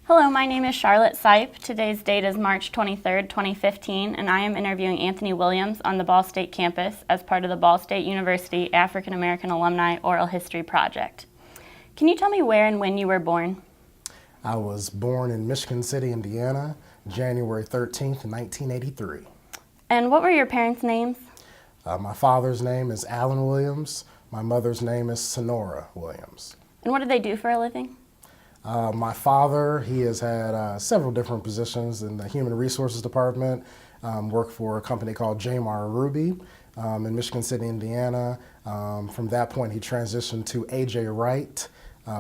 Hello, my name is Charlotte Sipe. Today's date is March 23rd, 2015, and I am interviewing Anthony Williams on the Ball State campus as part of the Ball State University African American Alumni Oral History Project. Can you tell me where and when you were born? I was born in Michigan City, Indiana, January 13th, 1983. And what were your parents' names? My father's name is Alan Williams. My mother's name is Sonora Williams. And what did they do for a living? My father, he has had several different positions in the Human Resources Department, worked for a company called Jamar Ruby in Michigan City, Indiana. From that point, he transitioned to A.J. Wright,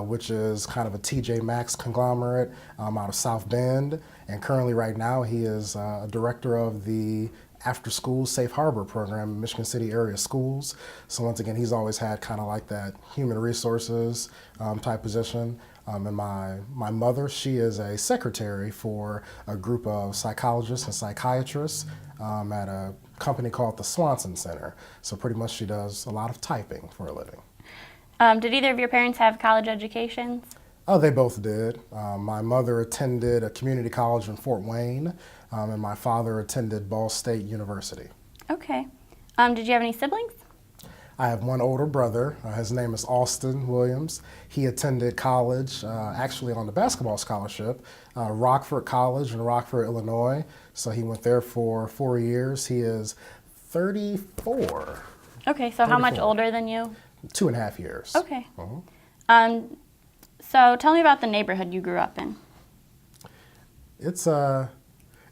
which is kind of a TJ Maxx conglomerate out of South Bend. And currently right now, he is a director of the after-school Safe Harbor program in Michigan City area schools. So once again, he's always had kind of like that human resources type position. And my mother, she is a secretary for a group of psychologists and psychiatrists at a company called the Swanson Center. So pretty much she does a lot of typing for a living. Did either of your parents have college educations? Oh, they both did. My mother attended a community college in Fort Wayne, and my father attended Ball State University. Okay. Did you have any siblings? I have one older brother. His name is Austin Williams. He attended college, actually on the basketball scholarship, Rockford College in Rockford, Illinois. So he went there for 4 years. He is 34. Okay, so 34. How much older than you? 2.5 years. Okay. So tell me about the neighborhood you grew up in. It's a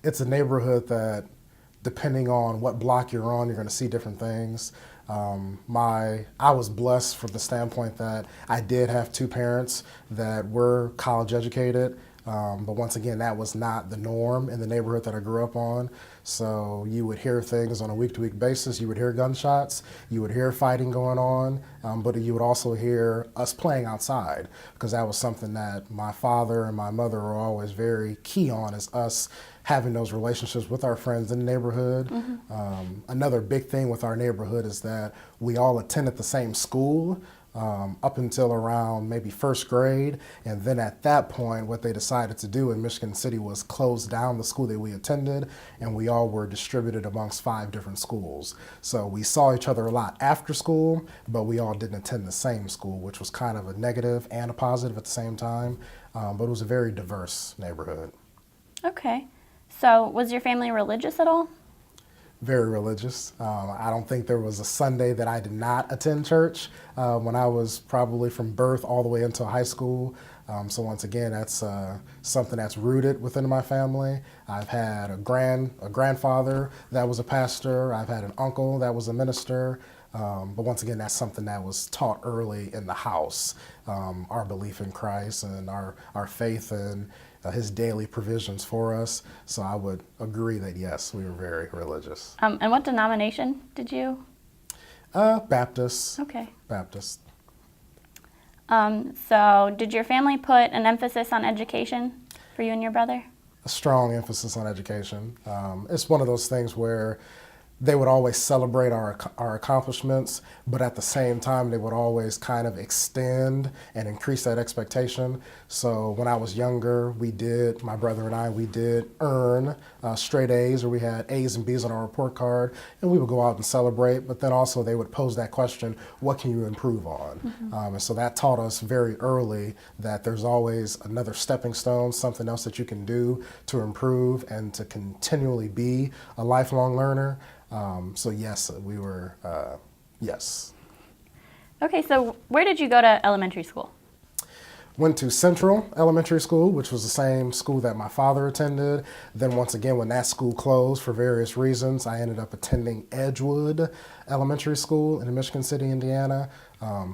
neighborhood that, depending on what block you're on, you're going to see different things. I was blessed from the standpoint that I did have two parents that were college educated, but once again, that was not the norm in the neighborhood that I grew up on. So you would hear things on a week-to-week basis. You would hear gunshots, you would hear fighting going on, but you would also hear us playing outside, because that was something that my father and my mother were always very key on, is us having those relationships with our friends in the neighborhood. Mm-hmm. Another big thing with our neighborhood is that we all attended the same school up until around maybe first grade. And then at that point, what they decided to do in Michigan City was close down the school that we attended, and we all were distributed amongst 5 different schools. So we saw each other a lot after school, but we all didn't attend the same school, which was kind of a negative and a positive at the same time. But it was a very diverse neighborhood. Okay. So was your family religious at all? Very religious. I don't think there was a Sunday that I did not attend church when I was probably from birth all the way until high school. So once again, that's something that's rooted within my family. I've had a grandfather that was a pastor. I've had an uncle that was a minister. But once again, that's something that was taught early in the house, our belief in Christ and our faith in his daily provisions for us. So I would agree that, yes, we were very religious. And what denomination did you? Baptist. Okay. Baptist. So did your family put an emphasis on education for you and your brother? A strong emphasis on education. It's one of those things where they would always celebrate our accomplishments, but at the same time, they would always kind of extend and increase that expectation. So when I was younger, my brother and I, we did earn straight A's, or we had A's and B's on our report card, and we would go out and celebrate, but then also they would pose that question, what can you improve on? Mm-hmm. And so that taught us very early that there's always another stepping stone, something else that you can do to improve and to continually be a lifelong learner. So yes, we were, yes. Okay, so where did you go to elementary school? Went to Central Elementary School, which was the same school that my father attended. Then once again, when that school closed for various reasons, I ended up attending Edgewood Elementary School in Michigan City, Indiana.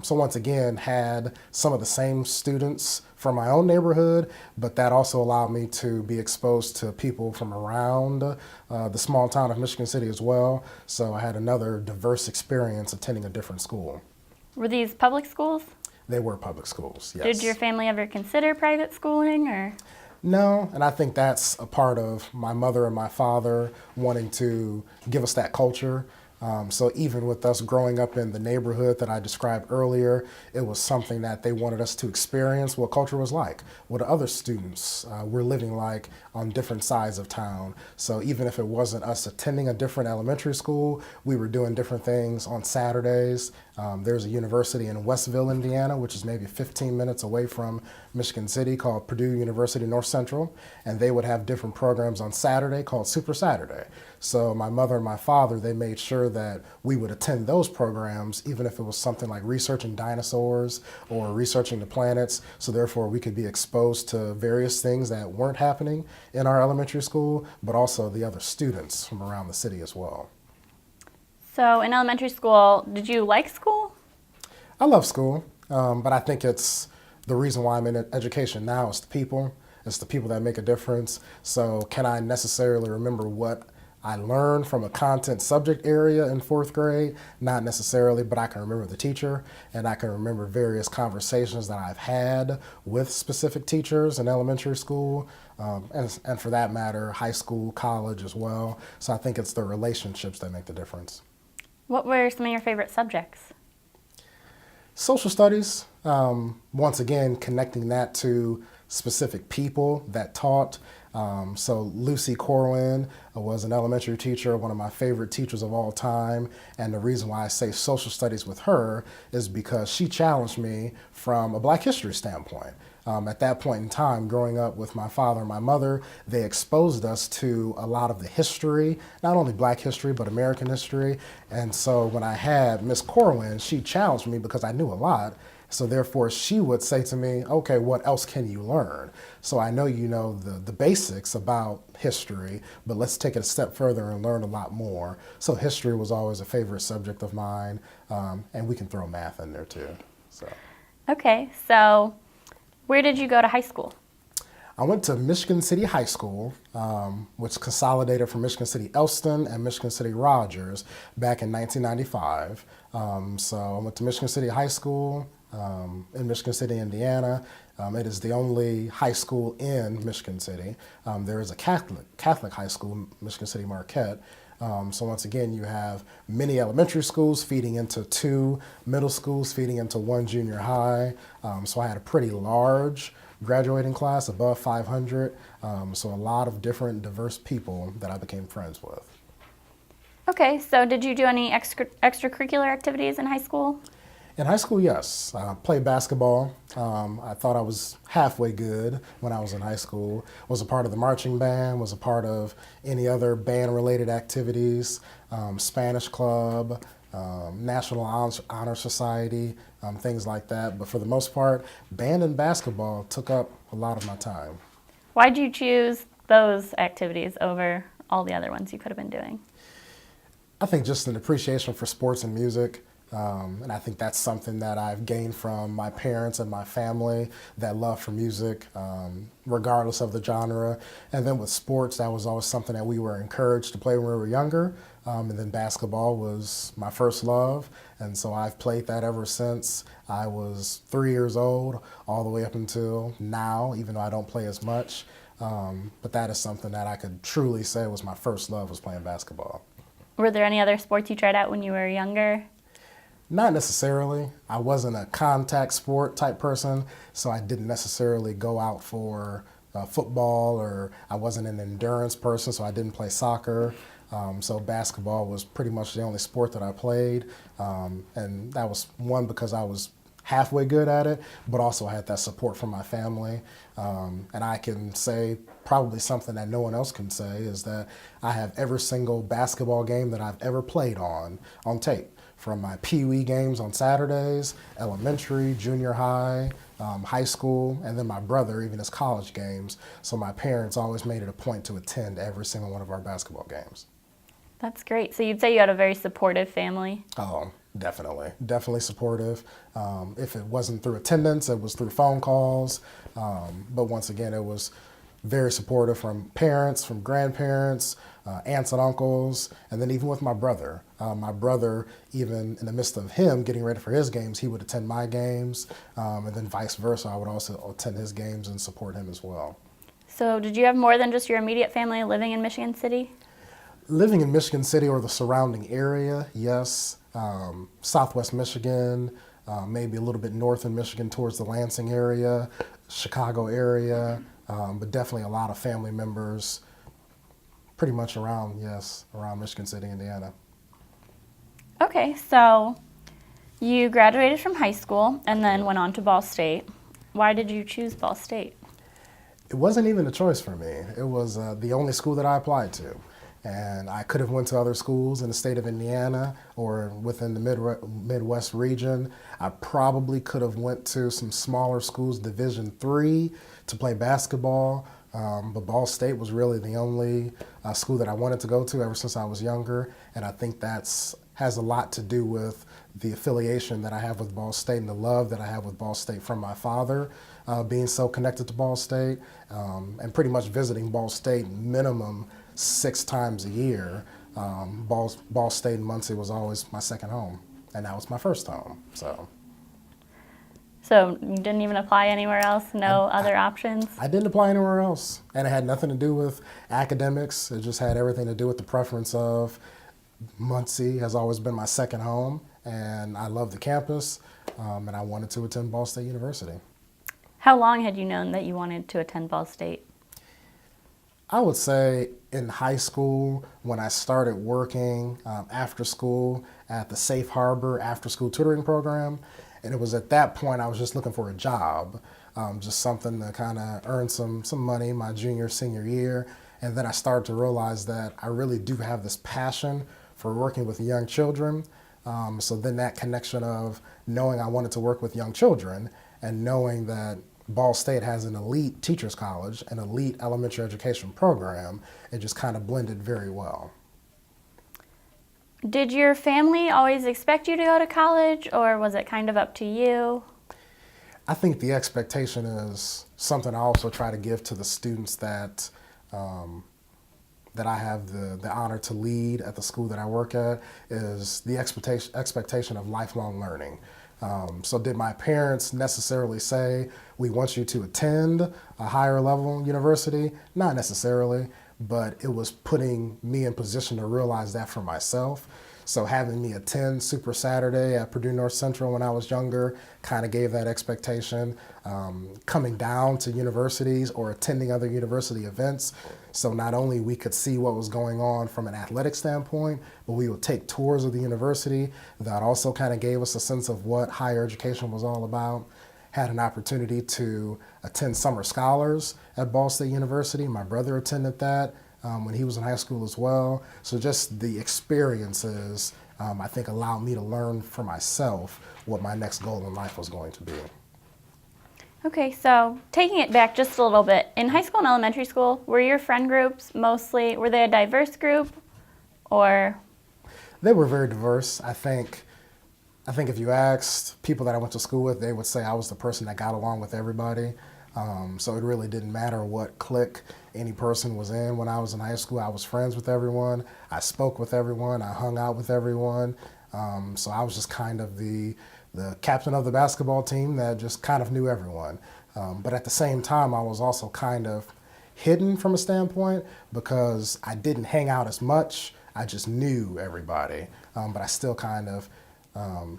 So once again, had some of the same students from my own neighborhood, but that also allowed me to be exposed to people from around the small town of Michigan City as well. So I had another diverse experience attending a different school. Were these public schools? They were public schools, yes. Did your family ever consider private schooling, or? No, and I think that's a part of my mother and my father wanting to give us that culture. So even with us growing up in the neighborhood that I described earlier, it was something that they wanted us to experience what culture was like, what other students were living like on different sides of town. So even if it wasn't us attending a different elementary school, we were doing different things on Saturdays. There's a university in Westville, Indiana, which is maybe 15 minutes away from Michigan City, called Purdue University North Central, and they would have different programs on Saturday called Super Saturday. So my mother and my father, they made sure that we would attend those programs, even if it was something like researching dinosaurs or researching the planets, so therefore we could be exposed to various things that weren't happening in our elementary school, but also the other students from around the city as well. So in elementary school, did you like school? I love school, but I think it's the reason why I'm in education now is the people. It's the people that make a difference. So can I necessarily remember what I learned from a content subject area in fourth grade? Not necessarily, but I can remember the teacher, and I can remember various conversations that I've had with specific teachers in elementary school, and for that matter, high school, college as well. So I think it's the relationships that make the difference. What were some of your favorite subjects? Social studies, once again, connecting that to specific people that taught. So Lucy Corwin was an elementary teacher, one of my favorite teachers of all time. And the reason why I say social studies with her is because she challenged me from a Black history standpoint. At that point in time, growing up with my father and my mother, they exposed us to a lot of the history, not only Black history, but American history. And so when I had Miss Corwin, she challenged me because I knew a lot. So therefore, she would say to me, okay, what else can you learn? So I know you know the basics about history, but let's take it a step further and learn a lot more. So history was always a favorite subject of mine, and we can throw math in there too. So. Okay, so where did you go to high school? I went to Michigan City High School, which consolidated from Michigan City Elston and Michigan City Rogers back in 1995. So I went to Michigan City High School in Michigan City, Indiana. It is the only high school in Michigan City. There is a Catholic high school, Michigan City Marquette. So once again, you have many elementary schools feeding into 2 middle schools, feeding into 1 junior high. So I had a pretty large graduating class, above 500. So a lot of different diverse people that I became friends with. Okay, so did you do any extracurricular activities in high school? In high school, yes. I played basketball. I thought I was halfway good when I was in high school. Was a part of the marching band, was a part of any other band-related activities, Spanish club, National Honor Society, things like that. But for the most part, band and basketball took up a lot of my time. Why did you choose those activities over all the other ones you could have been doing? I think just an appreciation for sports and music. And I think that's something that I've gained from my parents and my family, that love for music, regardless of the genre. And then with sports, that was always something that we were encouraged to play when we were younger. And then basketball was my first love. And so I've played that ever since I was 3 years old, all the way up until now, even though I don't play as much. But that is something that I could truly say was my first love, was playing basketball. Were there any other sports you tried out when you were younger? Not necessarily. I wasn't a contact sport type person, so I didn't necessarily go out for football, or I wasn't an endurance person, so I didn't play soccer. So basketball was pretty much the only sport that I played, and that was one because I was halfway good at it, but also I had that support from my family. And I can say probably something that no one else can say is that I have every single basketball game that I've ever played on tape. From my Pee Wee games on Saturdays, elementary, junior high, high school, and then my brother, even his college games. So my parents always made it a point to attend every single one of our basketball games. That's great. So you'd say you had a very supportive family? Oh, definitely. Definitely supportive. If it wasn't through attendance, it was through phone calls. But once again, it was very supportive from parents, from grandparents, aunts and uncles, and then even with my brother. My brother, even in the midst of him getting ready for his games, he would attend my games, and then vice versa. I would also attend his games and support him as well. So did you have more than just your immediate family living in Michigan City? Living in Michigan City or the surrounding area, yes. Southwest Michigan, maybe a little bit north in Michigan towards the Lansing area, Chicago area, but definitely a lot of family members pretty much around, yes, around Michigan City, Indiana. Okay, so you graduated from high school and then went on to Ball State. Why did you choose Ball State? It wasn't even a choice for me. It was the only school that I applied to. And I could have went to other schools in the state of Indiana or within the Midwest region. I probably could have went to some smaller schools, Division III, to play basketball. But Ball State was really the only school that I wanted to go to ever since I was younger. And I think that's has a lot to do with the affiliation that I have with Ball State and the love that I have with Ball State from my father, being so connected to Ball State, and pretty much visiting Ball State minimum 6 times a year. Ball State in Muncie was always my second home, and now it's my first home. So you didn't even apply anywhere else? No other options? I didn't apply anywhere else, and it had nothing to do with academics. It just had everything to do with the preference of Muncie has always been my second home, and I love the campus, and I wanted to attend Ball State University. How long had you known that you wanted to attend Ball State? I would say in high school, when I started working after school at the Safe Harbor after school tutoring program, and it was at that point I was just looking for a job, just something to kind of earn some money my senior year, and then I started to realize that I really do have this passion for working with young children. So then that connection of knowing I wanted to work with young children and knowing that Ball State has an elite teachers college, an elite elementary education program, it just kind of blended very well. Did your family always expect you to go to college, or was it kind of up to you? I think the expectation is something I also try to give to the students that that I have the honor to lead at the school that I work at, is the expectation of lifelong learning. So did my parents necessarily say, we want you to attend a higher level university? Not necessarily, but it was putting me in position to realize that for myself. So having me attend Super Saturday at Purdue North Central when I was younger kind of gave that expectation. Coming down to universities or attending other university events, so not only we could see what was going on from an athletic standpoint, but we would take tours of the university. That also kind of gave us a sense of what higher education was all about. Had an opportunity to attend Summer Scholars at Ball State University. My brother attended that when he was in high school as well. So just the experiences, I think, allowed me to learn for myself what my next goal in life was going to be. Okay, so taking it back just a little bit, in high school and elementary school, were your friend groups were they a diverse group, or? They were very diverse. I think if you asked people that I went to school with, they would say I was the person that got along with everybody. So it really didn't matter what clique any person was in. When I was in high school, I was friends with everyone. I spoke with everyone. I hung out with everyone. So I was just kind of the captain of the basketball team that just kind of knew everyone. But at the same time, I was also kind of hidden from a standpoint because I didn't hang out as much. I just knew everybody. But I still kind of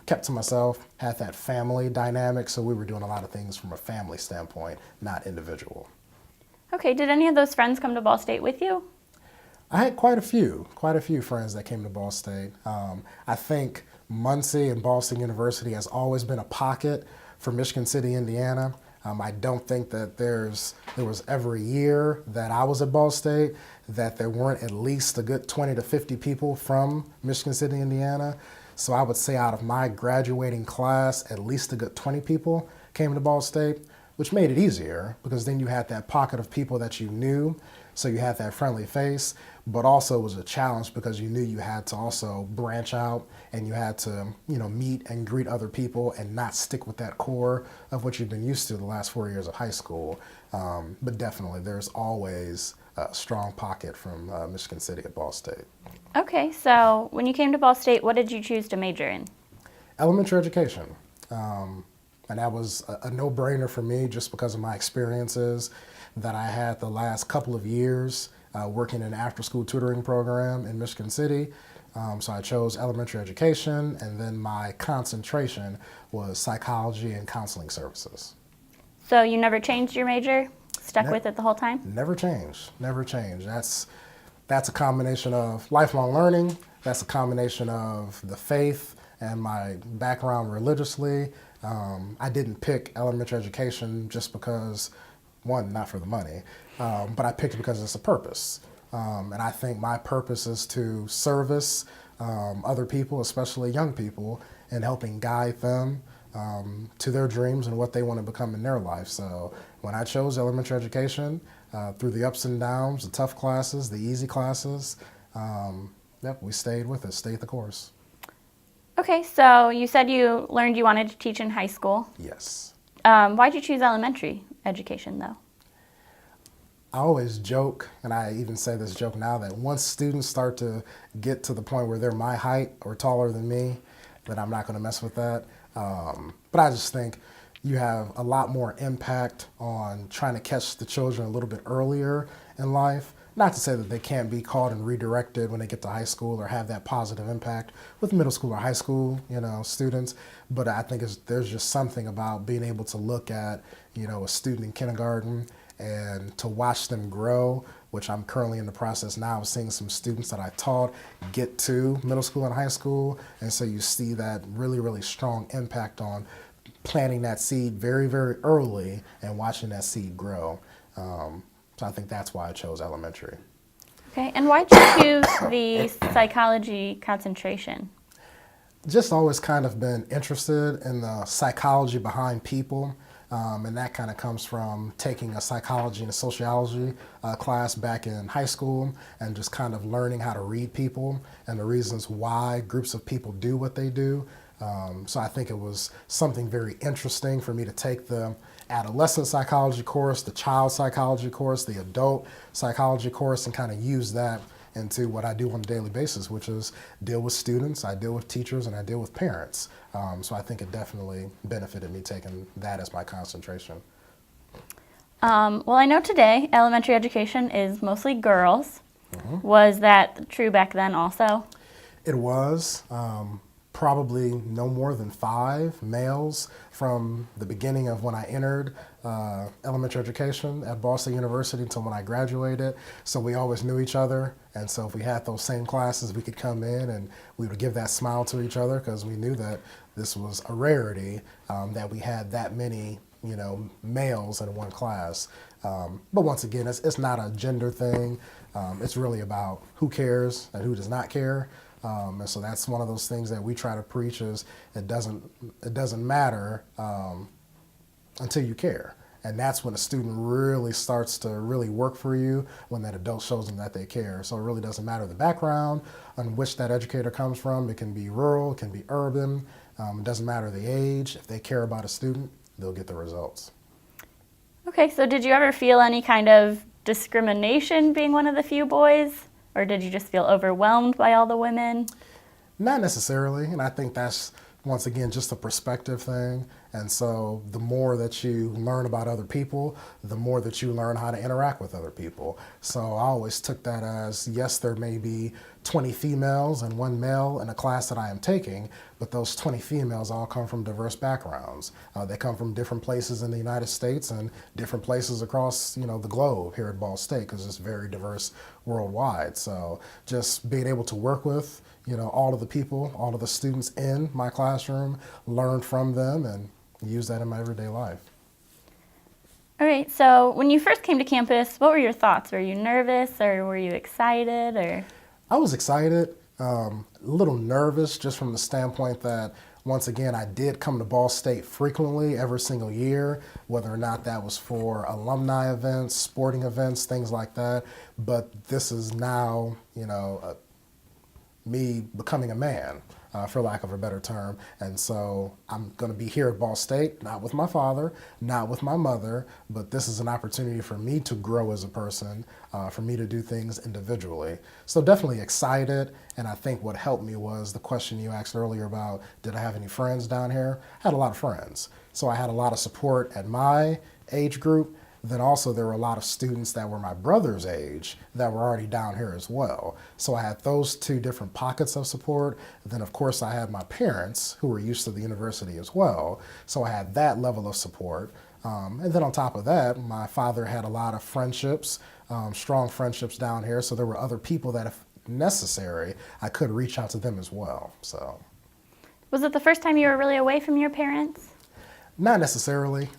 kept to myself, had that family dynamic, so we were doing a lot of things from a family standpoint, not individual. Okay, did any of those friends come to Ball State with you? I had quite a few friends that came to Ball State. I think Muncie and Ball State University has always been a pocket for Michigan City, Indiana. I don't think that there was ever a year that I was at Ball State that there weren't at least a good 20 to 50 people from Michigan City, Indiana. So I would say out of my graduating class, at least a good 20 people came to Ball State, which made it easier because then you had that pocket of people that you knew, so you had that friendly face, but also it was a challenge because you knew you had to also branch out and you had to, meet and greet other people and not stick with that core of what you've been used to the last 4 years of high school. But definitely there's always a strong pocket from Michigan City at Ball State. Okay, so when you came to Ball State, what did you choose to major in? Elementary education. And that was a no-brainer for me just because of my experiences that I had the last couple of years working in an after-school tutoring program in Michigan City. So I chose elementary education, and then my concentration was psychology and counseling services. So you never changed your major? Stuck Ne- with it the whole time? Never changed, never changed. That's a combination of lifelong learning, that's a combination of the faith and my background religiously. I didn't pick elementary education just because, one, not for the money, but I picked it because it's a purpose. And I think my purpose is to service other people, especially young people, and helping guide them to their dreams and what they want to become in their life. So when I chose elementary education, through the ups and downs, the tough classes, the easy classes, we stayed with it, stayed the course. Okay, so you said you learned you wanted to teach in high school. Yes. Why'd you choose elementary education, though? I always joke, and I even say this joke now, that once students start to get to the point where they're my height or taller than me, that I'm not going to mess with that. But I just think you have a lot more impact on trying to catch the children a little bit earlier in life. Not to say that they can't be caught and redirected when they get to high school or have that positive impact with middle school or high school, students. But I think there's just something about being able to look at, a student in kindergarten and to watch them grow, which I'm currently in the process now of seeing some students that I taught get to middle school and high school. And so you see that really, really strong impact on planting that seed very, very early and watching that seed grow. So I think that's why I chose elementary. Okay, and why'd you choose the psychology concentration? Just always kind of been interested in the psychology behind people. And that kind of comes from taking a psychology and a sociology class back in high school and just kind of learning how to read people and the reasons why groups of people do what they do. So I think it was something very interesting for me to take the adolescent psychology course, the child psychology course, the adult psychology course, and kind of use that into what I do on a daily basis, which is deal with students, I deal with teachers, and I deal with parents. So I think it definitely benefited me taking that as my concentration. Well, I know today elementary education is mostly girls. Mm-hmm. Was that true back then also? It was. Probably no more than 5 males from the beginning of when I entered elementary education at Ball State University until when I graduated. So we always knew each other. And so if we had those same classes, we could come in and we would give that smile to each other because we knew that this was a rarity that we had that many, males in one class. But once again, it's not a gender thing. It's really about who cares and who does not care. And so that's one of those things that we try to preach is it doesn't matter until you care. And that's when a student really starts to really work for you, when that adult shows them that they care. So it really doesn't matter the background on which that educator comes from. It can be rural, it can be urban. It doesn't matter the age. If they care about a student, they'll get the results. Okay, so did you ever feel any kind of discrimination being one of the few boys? Or did you just feel overwhelmed by all the women? Not necessarily, and I think that's, once again, just a perspective thing. And so the more that you learn about other people, the more that you learn how to interact with other people. So I always took that as, yes, there may be 20 females and 1 male in a class that I am taking, but those 20 females all come from diverse backgrounds. They come from different places in the United States and different places across, the globe here at Ball State, because it's very diverse worldwide. So just being able to work with, all of the people, all of the students in my classroom, learn from them and use that in my everyday life. All right, so when you first came to campus, what were your thoughts? Were you nervous or were you excited? Or I was excited, a little nervous just from the standpoint that, once again, I did come to Ball State frequently every single year, whether or not that was for alumni events, sporting events, things like that. But this is now, me becoming a man, for lack of a better term. And so I'm going to be here at Ball State, not with my father, not with my mother, but this is an opportunity for me to grow as a person, for me to do things individually. So definitely excited. And I think what helped me was the question you asked earlier about, did I have any friends down here? I had a lot of friends. So I had a lot of support at my age group. then also there were a lot of students that were my brother's age that were already down here as well. So I had those two different pockets of support. Then of course I had my parents who were used to the university as well. So I had that level of support. And then on top of that, my father had a lot of friendships, strong friendships down here. So there were other people that, if necessary, I could reach out to them as well. So, Was it the first time you were really away from your parents? not necessarily.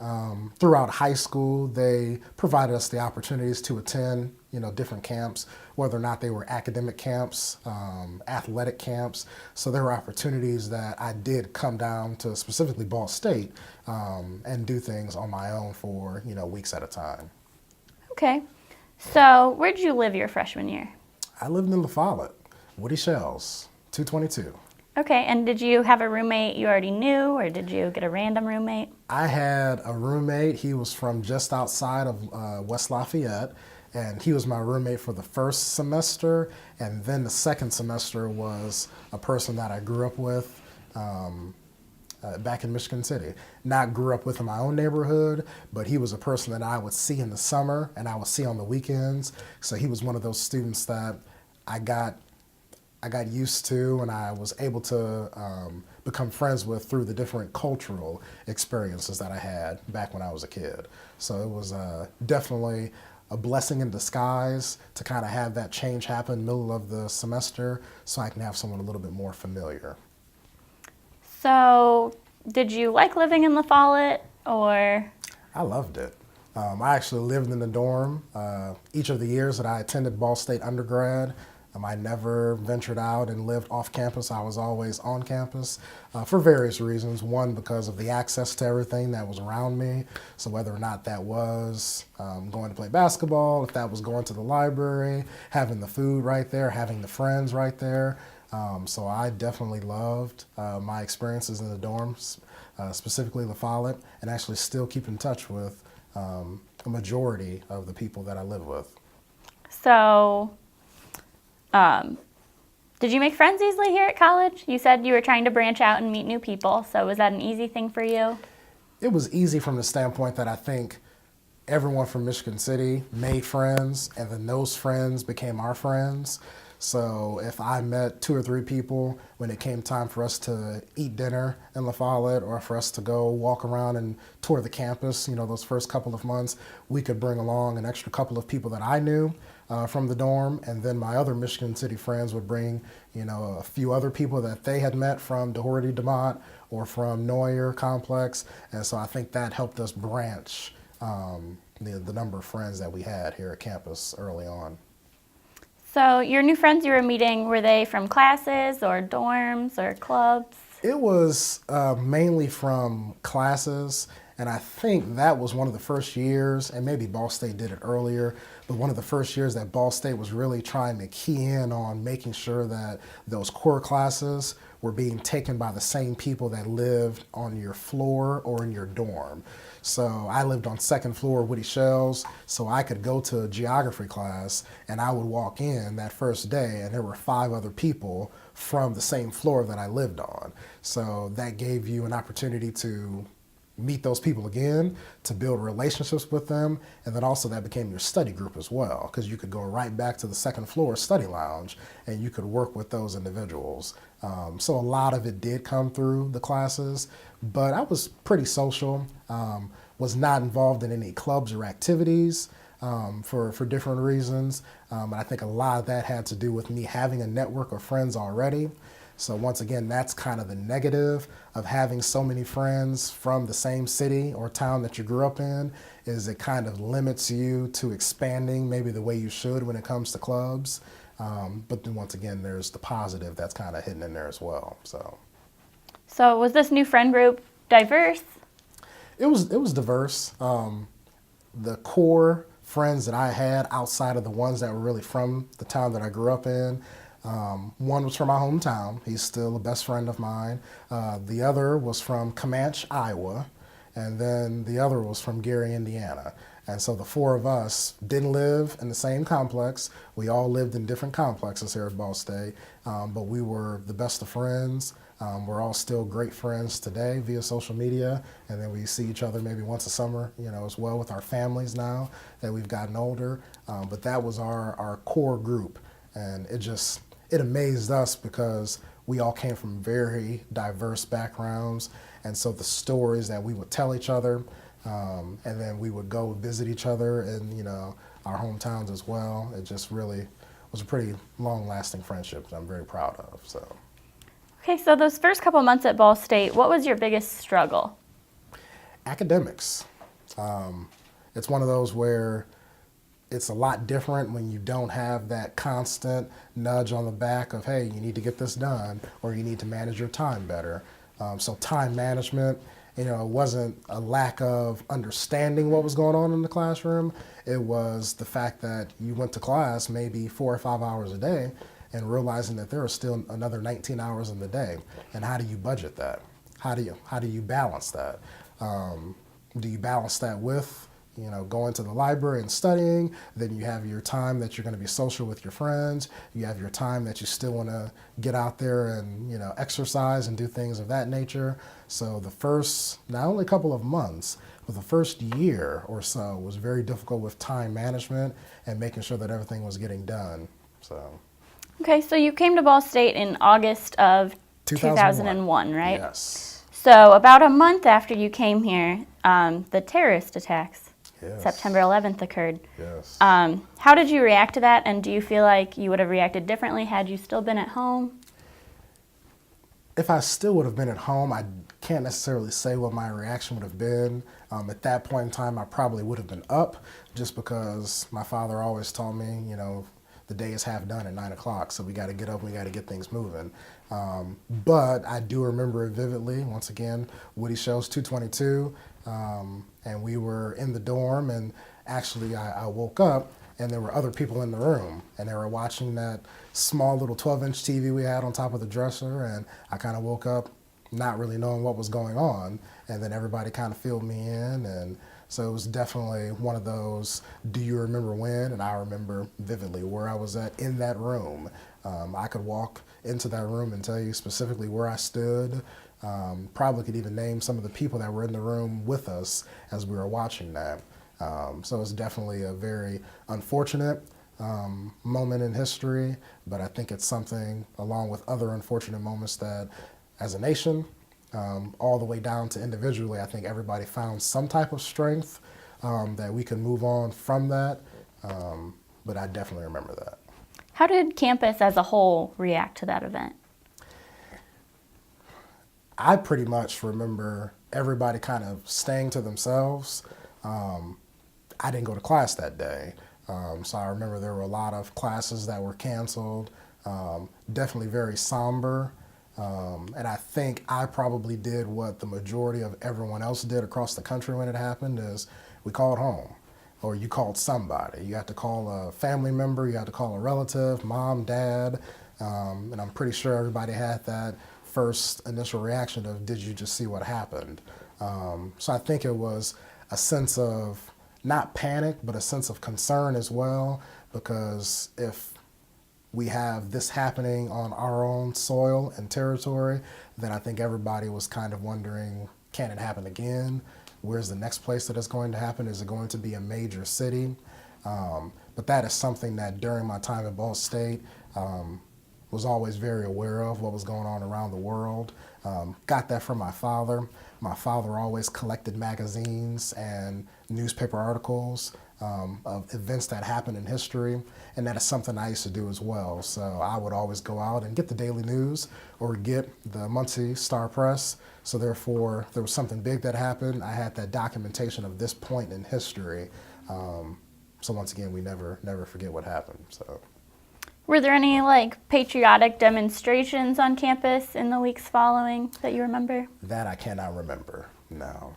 Throughout high school, they provided us the opportunities to attend, different camps, whether or not they were academic camps, athletic camps. So there were opportunities that I did come down to specifically Ball State and do things on my own for, weeks at a time. Okay. So where did you live your freshman year? I lived in La Follette, Woody Shells, 222. Okay, and did you have a roommate you already knew, or did you get a random roommate? I had a roommate. He was from just outside of West Lafayette, and he was my roommate for the first semester, and then the second semester was a person that I grew up with back in Michigan City. Not grew up with in my own neighborhood, but he was a person that I would see in the summer and I would see on the weekends. So he was one of those students that I got used to, and I was able to become friends with through the different cultural experiences that I had back when I was a kid. So it was definitely a blessing in disguise to kind of have that change happen in the middle of the semester so I can have someone a little bit more familiar. So did you like living in La Follette, or? I loved it. I actually lived in the dorm each of the years that I attended Ball State undergrad. I never ventured out and lived off campus. I was always on campus for various reasons. One, because of the access to everything that was around me. So whether or not that was going to play basketball, if that was going to the library, having the food right there, having the friends right there. So I definitely loved my experiences in the dorms, specifically La Follette, and actually still keep in touch with a majority of the people that I live with. So, did you make friends easily here at college? You said you were trying to branch out and meet new people, so was that an easy thing for you? It was easy from the standpoint that I think everyone from Michigan City made friends, and then those friends became our friends. So if I met 2 or 3 people when it came time for us to eat dinner in La Follette or for us to go walk around and tour the campus, those first couple of months, we could bring along an extra couple of people that I knew from the dorm, and then my other Michigan City friends would bring, a few other people that they had met from Doherty DeMott or from Neuer Complex, and so I think that helped us branch the number of friends that we had here at campus early on. So your new friends you were meeting, were they from classes or dorms or clubs? It was mainly from classes, and I think that was one of the first years, and maybe Ball State did it earlier, but one of the first years that Ball State was really trying to key in on making sure that those core classes were being taken by the same people that lived on your floor or in your dorm. So I lived on second floor Woody Shells, so I could go to a geography class and I would walk in that first day and there were 5 other people from the same floor that I lived on. So that gave you an opportunity to meet those people again, to build relationships with them, and then also that became your study group as well, because you could go right back to the second floor study lounge and you could work with those individuals. So a lot of it did come through the classes, but I was pretty social, was not involved in any clubs or activities for different reasons. And I think a lot of that had to do with me having a network of friends already. So once again, that's kind of the negative of having so many friends from the same city or town that you grew up in, is it kind of limits you to expanding maybe the way you should when it comes to clubs. But then once again, there's the positive that's kind of hidden in there as well. So was this new friend group diverse? It was diverse. The core friends that I had outside of the ones that were really from the town that I grew up in, one was from my hometown. He's still a best friend of mine. The other was from Comanche, Iowa, and then the other was from Gary, Indiana. And so the 4 of us didn't live in the same complex. We all lived in different complexes here at Ball State, but we were the best of friends. We're all still great friends today via social media, and then we see each other maybe once a summer, as well with our families now that we've gotten older. But that was our core group, and it amazed us because we all came from very diverse backgrounds, and so the stories that we would tell each other, and then we would go visit each other in our hometowns as well. It just really was a pretty long-lasting friendship that I'm very proud of. So. Okay, so those first couple months at Ball State, what was your biggest struggle? Academics. It's one of those where it's a lot different when you don't have that constant nudge on the back of, hey, you need to get this done, or you need to manage your time better. So time management, it wasn't a lack of understanding what was going on in the classroom. It was the fact that you went to class maybe 4 or 5 hours a day and realizing that there are still another 19 hours in the day. And how do you budget that? How do you balance that? Do you balance that with going to the library and studying? Then you have your time that you're going to be social with your friends. You have your time that you still want to get out there and exercise and do things of that nature. So the first, not only couple of months, but the first year or so was very difficult with time management and making sure that everything was getting done. So. Okay, so you came to Ball State in August of 2001, right? Yes. So about a month after you came here, the terrorist attacks, Yes. September 11th, occurred. Yes. How did you react to that, and do you feel like you would have reacted differently had you still been at home? If I still would have been at home, I can't necessarily say what my reaction would have been. At that point in time, I probably would have been up, just because my father always told me, the day is half done at 9 o'clock, so we got to get up, we got to get things moving. But I do remember it vividly. Once again, Woody Shells 222, and we were in the dorm, and actually I woke up and there were other people in the room, and they were watching that small little 12-inch TV we had on top of the dresser, and I kind of woke up not really knowing what was going on, and then everybody kind of filled me in, and so it was definitely one of those, do you remember when? And I remember vividly where I was at in that room. I could walk into that room and tell you specifically where I stood. Probably could even name some of the people that were in the room with us as we were watching that. So it's definitely a very unfortunate moment in history, but I think it's something, along with other unfortunate moments, that as a nation, all the way down to individually, I think everybody found some type of strength that we can move on from that, but I definitely remember that. How did campus as a whole react to that event? I pretty much remember everybody kind of staying to themselves. I didn't go to class that day, so I remember there were a lot of classes that were canceled, definitely very somber. And I think I probably did what the majority of everyone else did across the country when it happened, is we called home, or you called somebody. You had to call a family member, you had to call a relative, mom, dad, and I'm pretty sure everybody had that first initial reaction of, did you just see what happened? So I think it was a sense of not panic, but a sense of concern as well, because if we have this happening on our own soil and territory, then I think everybody was kind of wondering, can it happen again? Where's the next place that it's going to happen? Is it going to be a major city? But that is something that during my time at Ball State, was always very aware of what was going on around the world. Got that from my father. My father always collected magazines and newspaper articles of events that happened in history, and that is something I used to do as well. So I would always go out and get the daily news or get the Muncie Star Press. So therefore, if there was something big that happened, I had that documentation of this point in history. So once again, we never forget what happened. So. Were there any patriotic demonstrations on campus in the weeks following that you remember? That I cannot remember, no.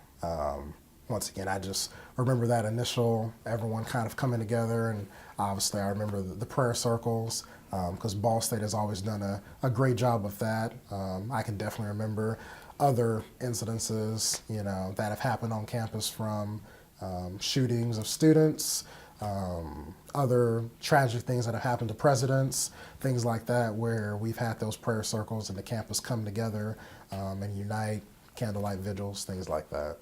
Once again, I just remember that initial, everyone kind of coming together, and obviously I remember the prayer circles, because Ball State has always done a great job of that. I can definitely remember other incidences, that have happened on campus, from shootings of students, other tragic things that have happened to presidents, things like that, where we've had those prayer circles and the campus come together and unite, candlelight vigils, things like that.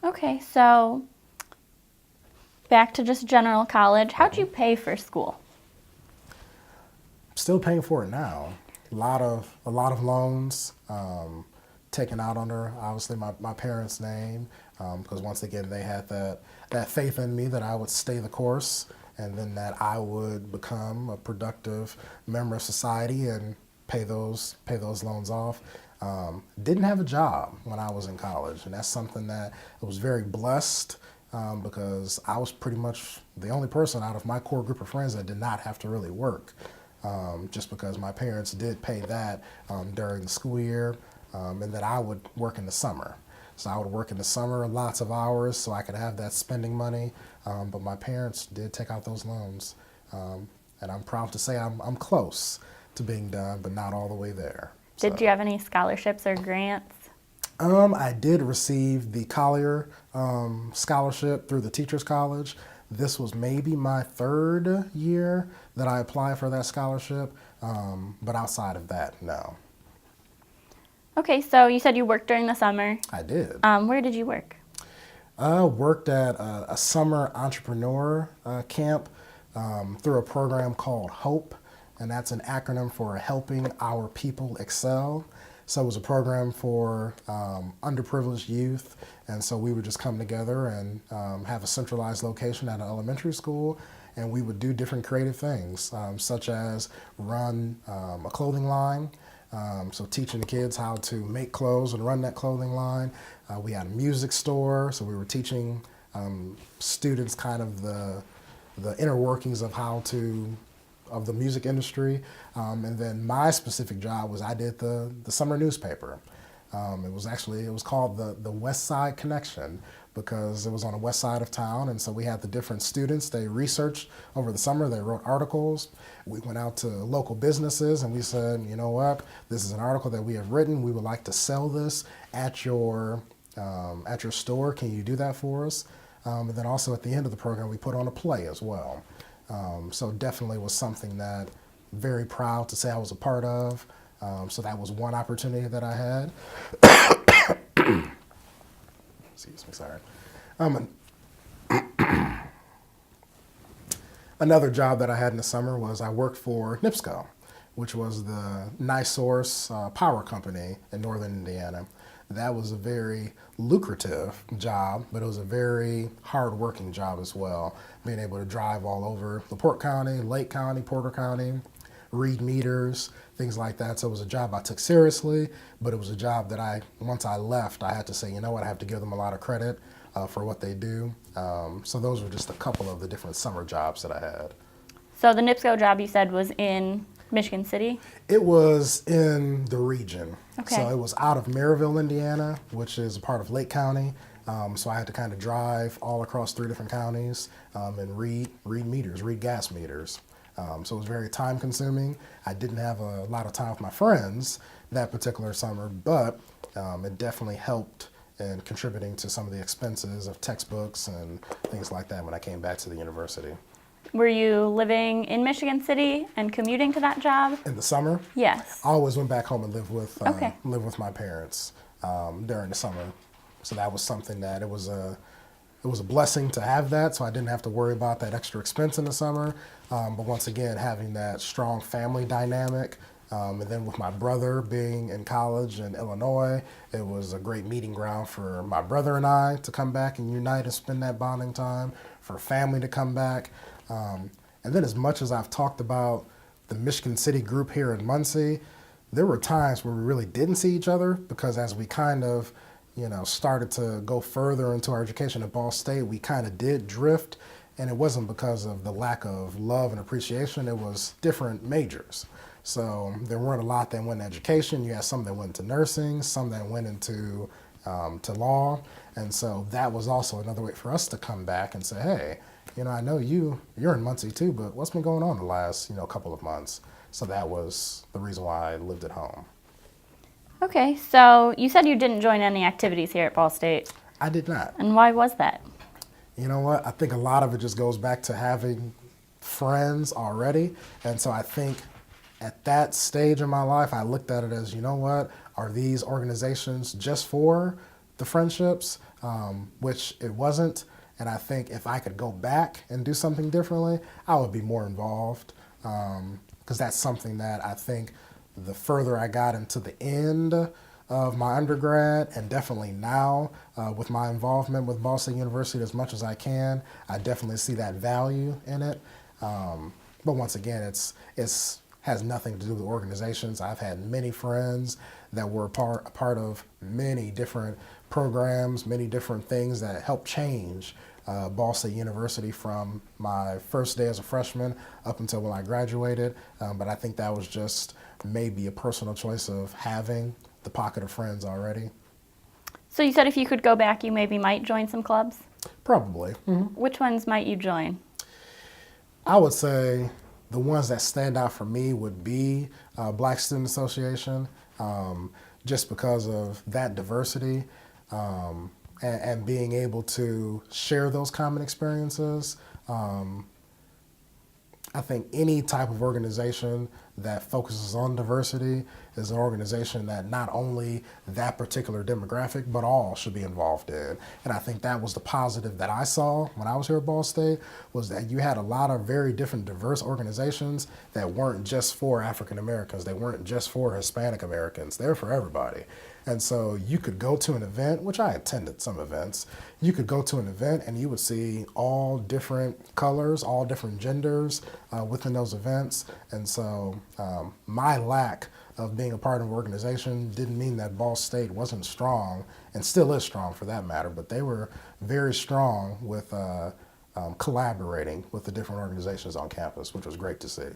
Okay, so back to just general college. How'd you pay for school? Still paying for it now. A lot of loans taken out under obviously my parents' name, because once again they had that faith in me that I would stay the course, and then that I would become a productive member of society and pay those loans off. Didn't have a job when I was in college, and that's something that I was very blessed, because I was pretty much the only person out of my core group of friends that did not have to really work, just because my parents did pay that during the school year, and that I would work in the summer. So I would work in the summer lots of hours so I could have that spending money, but my parents did take out those loans, and I'm proud to say I'm close to being done, but not all the way there. Did you have any scholarships or grants? I did receive the Collier scholarship through the Teachers College. This was maybe my third year that I applied for that scholarship, but outside of that, no. Okay, so you said you worked during the summer. I did. Where did you work? Worked at a summer entrepreneur camp through a program called HOPE, and that's an acronym for Helping Our People Excel. So it was a program for underprivileged youth, and so we would just come together and have a centralized location at an elementary school, and we would do different creative things, such as run a clothing line, so teaching the kids how to make clothes and run that clothing line. We had a music store, so we were teaching students kind of the inner workings of of the music industry, and then my specific job was I did the summer newspaper. It was called the West Side Connection, because it was on the west side of town, and so we had the different students. They researched over the summer. They wrote articles. We went out to local businesses and we said, you know what, this is an article that we have written. We would like to sell this at your store. Can you do that for us? And then also at the end of the program, we put on a play as well. So definitely was something that very proud to say I was a part of. So that was one opportunity that I had. Excuse me, sorry. Another job that I had in the summer was I worked for NIPSCO, which was the NiSource power company in northern Indiana. That was a very lucrative job, but it was a very hard-working job as well, being able to drive all over LaPorte County, Lake County, Porter County, read meters, things like that. So it was a job I took seriously, but it was a job that once I left, I had to say, you know what, I have to give them a lot of credit for what they do. So those were just a couple of the different summer jobs that I had. So the NIPSCO job you said was in Michigan City? It was in the region. Okay. So it was out of Maryville, Indiana, which is a part of Lake County. So I had to kind of drive all across 3 different counties and read meters, read gas meters. So it was very time consuming. I didn't have a lot of time with my friends that particular summer, but it definitely helped in contributing to some of the expenses of textbooks and things like that when I came back to the university. Were you living in Michigan City and commuting to that job? In the summer? Yes. I always went back home and lived with Okay. my parents during the summer. So that was something that it was a blessing to have that, so I didn't have to worry about that extra expense in the summer. But once again, having that strong family dynamic, and then with my brother being in college in Illinois, it was a great meeting ground for my brother and I to come back and unite and spend that bonding time, for family to come back. And then as much as I've talked about the Michigan City group here in Muncie, there were times where we really didn't see each other, because as we kind of started to go further into our education at Ball State, we kind of did drift, and it wasn't because of the lack of love and appreciation. It was different majors. So there weren't a lot that went into education. You had some that went into nursing, some that went into to law, and so that was also another way for us to come back and say, hey, I know you're in Muncie too, but what's been going on the last couple of months? So that was the reason why I lived at home. Okay, so you said you didn't join any activities here at Ball State. I did not. And why was that? You know what? I think a lot of it just goes back to having friends already. And so I think at that stage in my life, I looked at it as, you know what? Are these organizations just for the friendships? Which it wasn't. And I think if I could go back and do something differently, I would be more involved. Because that's something that I think the further I got into the end of my undergrad, and definitely now with my involvement with Ball State University as much as I can, I definitely see that value in it. But once again, it's has nothing to do with organizations. I've had many friends that were a part of many different programs, many different things that helped change Ball State University from my first day as a freshman up until when I graduated. But I think that was just maybe a personal choice of having the pocket of friends already. So you said if you could go back, you maybe might join some clubs? Probably. Which ones might you join? I would say the ones that stand out for me would be Black Student Association, just because of that diversity and being able to share those common experiences. I think any type of organization that focuses on diversity is an organization that not only that particular demographic, but all should be involved in. And I think that was the positive that I saw when I was here at Ball State, was that you had a lot of very different diverse organizations that weren't just for African Americans. They weren't just for Hispanic Americans. They're for everybody. And so you could go to an event, which I attended some events, you could go to an event and you would see all different colors, all different genders within those events. And so my lack of being a part of an organization didn't mean that Ball State wasn't strong, and still is strong for that matter, but they were very strong with collaborating with the different organizations on campus, which was great to see.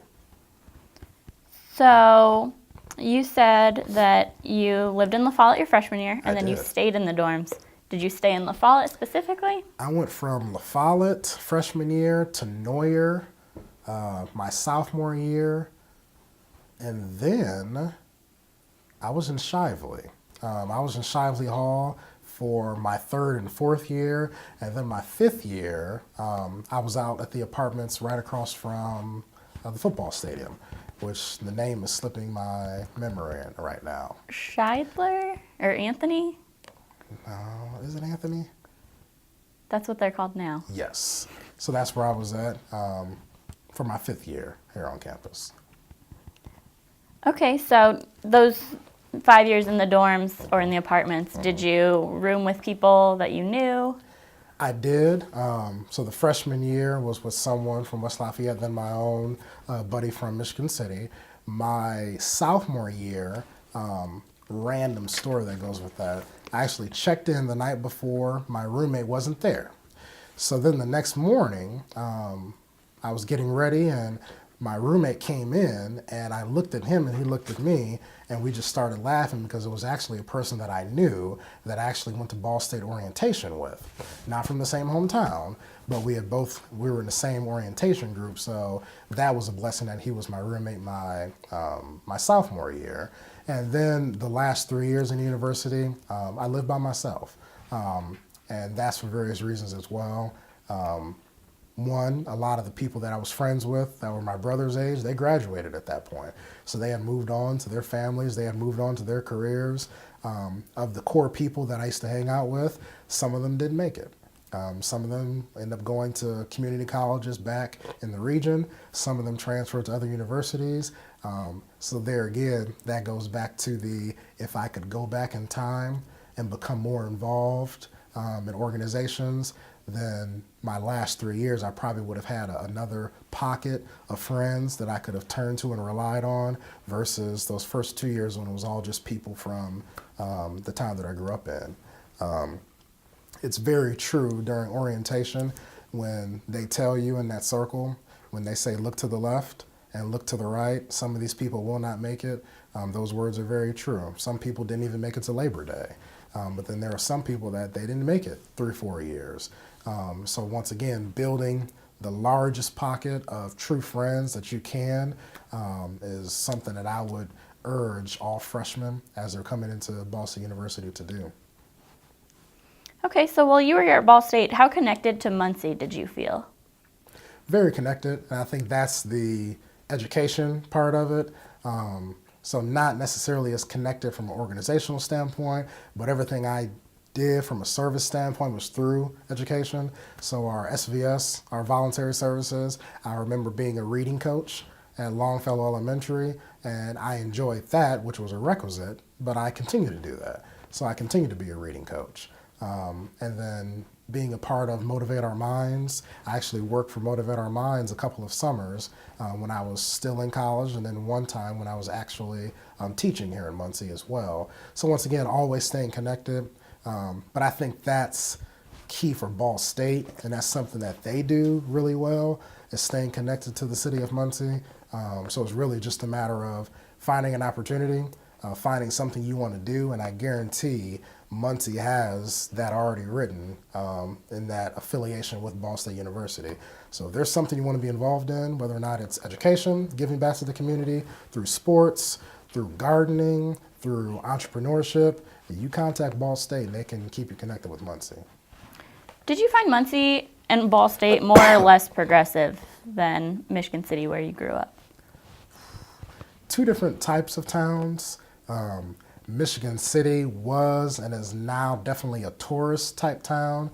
So you said that you lived in La Follette your freshman year, and then you did. stayed in the dorms. Did you stay in La Follette specifically? I went from La Follette freshman year to Neuer my sophomore year, and then I was in Shively. I was in Shively Hall for my third and fourth year, and then my fifth year, I was out at the apartments right across from the football stadium, which the name is slipping my memory right now. Scheidler or Anthony? Is it Anthony? That's what they're called now. Yes. So that's where I was at for my fifth year here on campus. Okay, so those 5 years in the dorms or in the apartments, did you room with people that you knew? I did. So the freshman year was with someone from West Lafayette, then my own buddy from Michigan City. My sophomore year, random story that goes with that, I actually checked in the night before. My roommate wasn't there. So then the next morning, I was getting ready and my roommate came in and I looked at him and he looked at me and we just started laughing because it was actually a person that I knew that I actually went to Ball State orientation with. Not from the same hometown, but we were in the same orientation group, so that was a blessing that he was my roommate my sophomore year. And then the last 3 years in university, I lived by myself. And that's for various reasons as well. One, a lot of the people that I was friends with that were my brother's age, they graduated at that point. So they had moved on to their families, they had moved on to their careers. Of the core people that I used to hang out with, some of them didn't make it. Some of them ended up going to community colleges back in the region. Some of them transferred to other universities. So there again, that goes back to if I could go back in time and become more involved in organizations, then my last 3 years, I probably would have had another pocket of friends that I could have turned to and relied on versus those first 2 years when it was all just people from the town that I grew up in. It's very true during orientation when they tell you in that circle, when they say look to the left and look to the right, some of these people will not make it. Those words are very true. Some people didn't even make it to Labor Day. But then there are some people that they didn't make it 3-4 years. So once again, building the largest pocket of true friends that you can is something that I would urge all freshmen as they're coming into Ball State University to do. Okay, so while you were here at Ball State, how connected to Muncie did you feel? Very connected, and I think that's the education part of it. So not necessarily as connected from an organizational standpoint, but everything I did from a service standpoint was through education. So our SVS, our voluntary services, I remember being a reading coach at Longfellow Elementary, and I enjoyed that, which was a requisite, but I continue to do that. So I continue to be a reading coach. And then being a part of Motivate Our Minds, I actually worked for Motivate Our Minds a couple of summers when I was still in college, and then one time when I was actually teaching here in Muncie as well. So once again, always staying connected. But I think that's key for Ball State, and that's something that they do really well, is staying connected to the city of Muncie. So it's really just a matter of finding an opportunity, finding something you want to do, and I guarantee Muncie has that already written in that affiliation with Ball State University. So if there's something you want to be involved in, whether or not it's education, giving back to the community, through sports, through gardening, through entrepreneurship, you contact Ball State and they can keep you connected with Muncie. Did you find Muncie and Ball State more or less progressive than Michigan City, where you grew up? Two different types of towns. Michigan City was and is now definitely a tourist type town,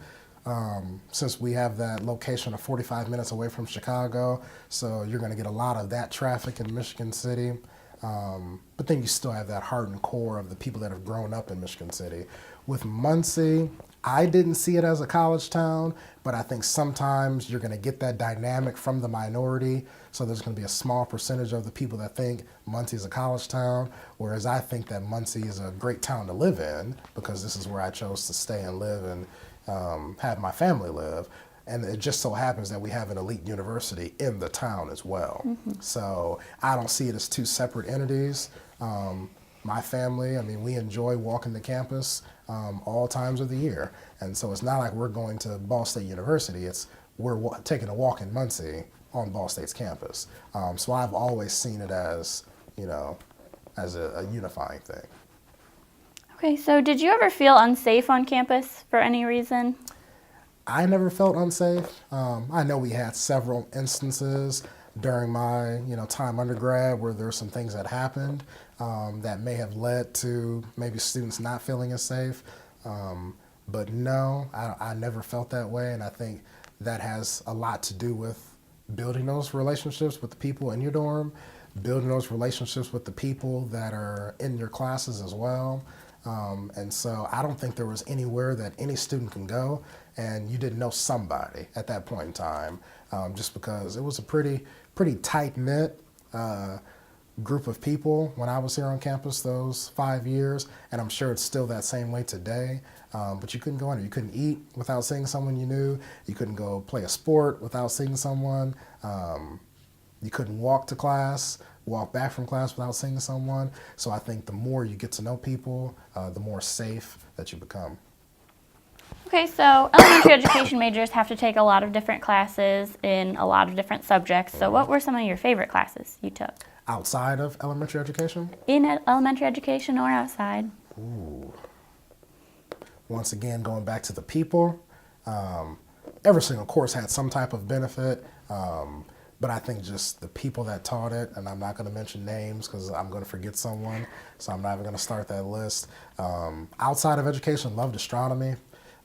since we have that location of 45 minutes away from Chicago. So you're going to get a lot of that traffic in Michigan City. But then you still have that heart and core of the people that have grown up in Michigan City. With Muncie, I didn't see it as a college town, but I think sometimes you're going to get that dynamic from the minority. So there's going to be a small percentage of the people that think Muncie is a college town, whereas I think that Muncie is a great town to live in because this is where I chose to stay and live and have my family live. And it just so happens that we have an elite university in the town as well. Mm-hmm. So I don't see it as two separate entities. My family, I mean, we enjoy walking the campus all times of the year. And so it's not like we're going to Ball State University, it's we're taking a walk in Muncie on Ball State's campus. So I've always seen it as, as a unifying thing. Okay, so did you ever feel unsafe on campus for any reason? I never felt unsafe. I know we had several instances during my time undergrad where there were some things that happened that may have led to maybe students not feeling as safe. But no, I never felt that way, and I think that has a lot to do with building those relationships with the people in your dorm, building those relationships with the people that are in your classes as well. And so I don't think there was anywhere that any student can go and you didn't know somebody at that point in time, just because it was a pretty tight-knit group of people when I was here on campus those 5 years, and I'm sure it's still that same way today. But you couldn't go in there. You couldn't eat without seeing someone you knew. You couldn't go play a sport without seeing someone. You couldn't walk to class, walk back from class without seeing someone. So I think the more you get to know people, the more safe that you become. Okay, so elementary education majors have to take a lot of different classes in a lot of different subjects. So what were some of your favorite classes you took? Outside of elementary education? In elementary education or outside? Ooh. Once again, going back to the people, every single course had some type of benefit. But I think just the people that taught it, and I'm not going to mention names because I'm going to forget someone, so I'm not even going to start that list. Outside of education, loved astronomy.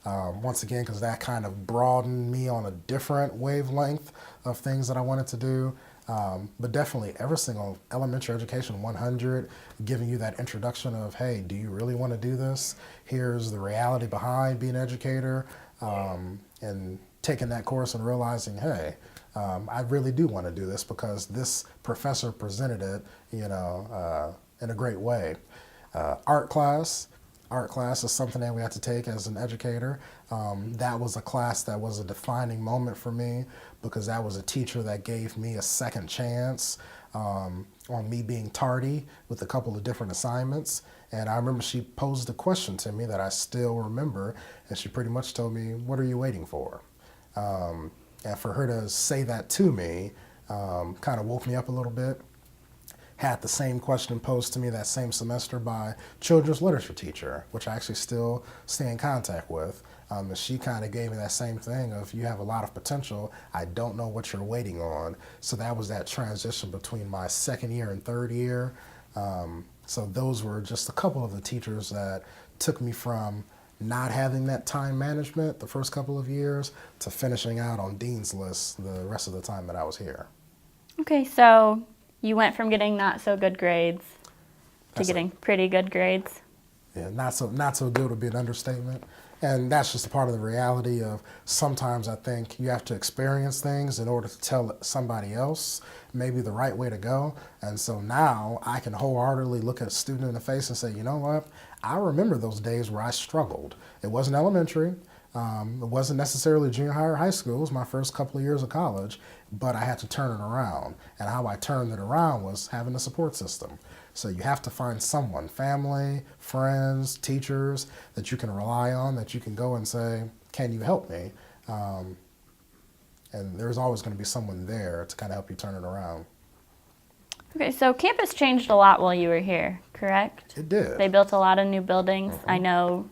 Once again, because that kind of broadened me on a different wavelength of things that I wanted to do. But definitely every single elementary education 100, giving you that introduction of, hey, do you really want to do this? Here's the reality behind being an educator, and taking that course and realizing, hey, I really do want to do this because this professor presented it, in a great way. Art class is something that we had to take as an educator. That was a class that was a defining moment for me because that was a teacher that gave me a second chance on me being tardy with a couple of different assignments. And I remember she posed a question to me that I still remember, and she pretty much told me, what are you waiting for? And for her to say that to me kind of woke me up a little bit. had the same question posed to me that same semester by children's literature teacher, which I actually still stay in contact with. And she kind of gave me that same thing of, you have a lot of potential. I don't know what you're waiting on. So that was that transition between my second year and third year. So those were just a couple of the teachers that took me from not having that time management the first couple of years to finishing out on Dean's List the rest of the time that I was here. Okay, so you went from getting not so good grades to getting pretty good grades. Yeah, not so good would be an understatement. And that's just a part of the reality of, sometimes I think you have to experience things in order to tell somebody else maybe the right way to go. And so now I can wholeheartedly look at a student in the face and say, you know what, I remember those days where I struggled. It wasn't elementary. It wasn't necessarily junior high or high school. It was my first couple of years of college, but I had to turn it around. And how I turned it around was having a support system. So you have to find someone, family, friends, teachers, that you can rely on, that you can go and say, can you help me? And there's always going to be someone there to kind of help you turn it around. Okay, so campus changed a lot while you were here, correct? It did. They built a lot of new buildings. I know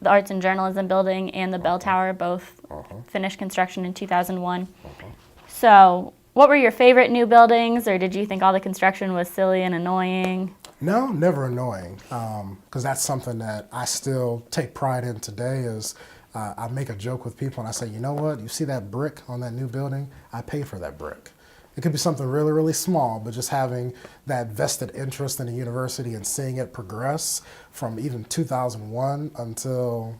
the Arts and Journalism building and the Bell Tower both finished construction in 2001. So what were your favorite new buildings, or did you think all the construction was silly and annoying? No, never annoying, because that's something that I still take pride in today. Is I make a joke with people and I say, you know what, you see that brick on that new building? I paid for that brick. It could be something really, really small, but just having that vested interest in the university and seeing it progress from even 2001 until,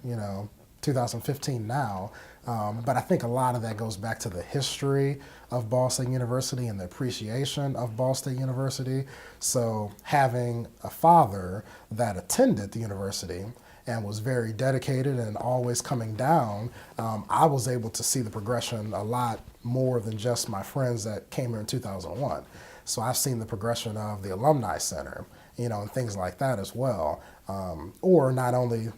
2015 now. But I think a lot of that goes back to the history of Ball State University and the appreciation of Ball State University. So having a father that attended the university and was very dedicated and always coming down, I was able to see the progression a lot more than just my friends that came here in 2001. So I've seen the progression of the Alumni Center, and things like that as well. Or not only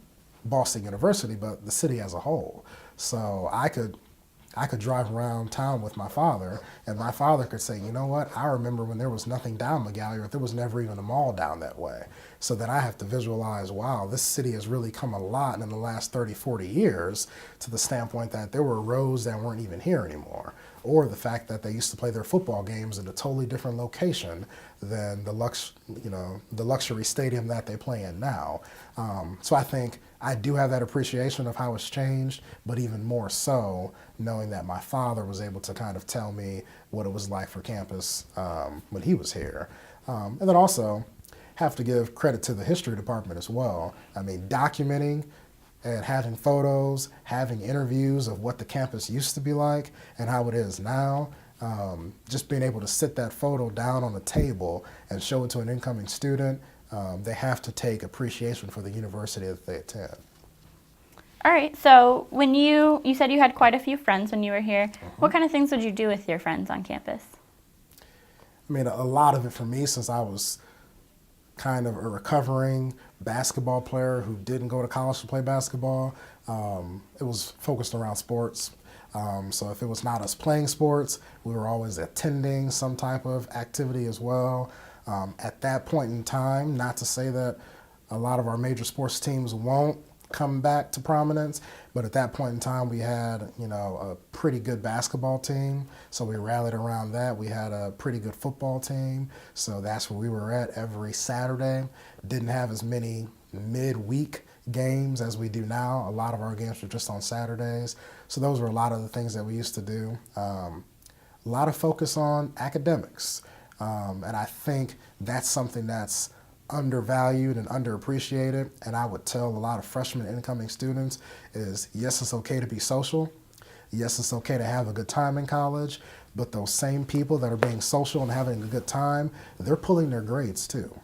Ball State University, but the city as a whole. So I could drive around town with my father, and my father could say, you know what, I remember when there was nothing down McGalley, or there was never even a mall down that way. So then I have to visualize, wow, this city has really come a lot in the last 30, 40 years, to the standpoint that there were roads that weren't even here anymore. Or the fact that they used to play their football games in a totally different location than the luxury stadium that they play in now. So I think I do have that appreciation of how it's changed, but even more so knowing that my father was able to kind of tell me what it was like for campus when he was here. And then also have to give credit to the history department as well. I mean, documenting and having photos, having interviews of what the campus used to be like and how it is now. Just being able to sit that photo down on the table and show it to an incoming student, they have to take appreciation for the university that they attend. All right, so when you said you had quite a few friends when you were here. What kind of things would you do with your friends on campus? I mean, a lot of it for me, since I was kind of a recovering basketball player who didn't go to college to play basketball, it was focused around sports. So if it was not us playing sports, we were always attending some type of activity as well. At that point in time, not to say that a lot of our major sports teams won't come back to prominence, but at that point in time we had a pretty good basketball team, so we rallied around that. We had a pretty good football team, so that's where we were at every Saturday. Didn't have as many midweek games as we do now. A lot of our games were just on Saturdays, so those were a lot of the things that we used to do. A lot of focus on academics, and I think that's something that's undervalued and underappreciated, and I would tell a lot of freshmen and incoming students is, yes, it's okay to be social. Yes, it's okay to have a good time in college, but those same people that are being social and having a good time, they're pulling their grades too.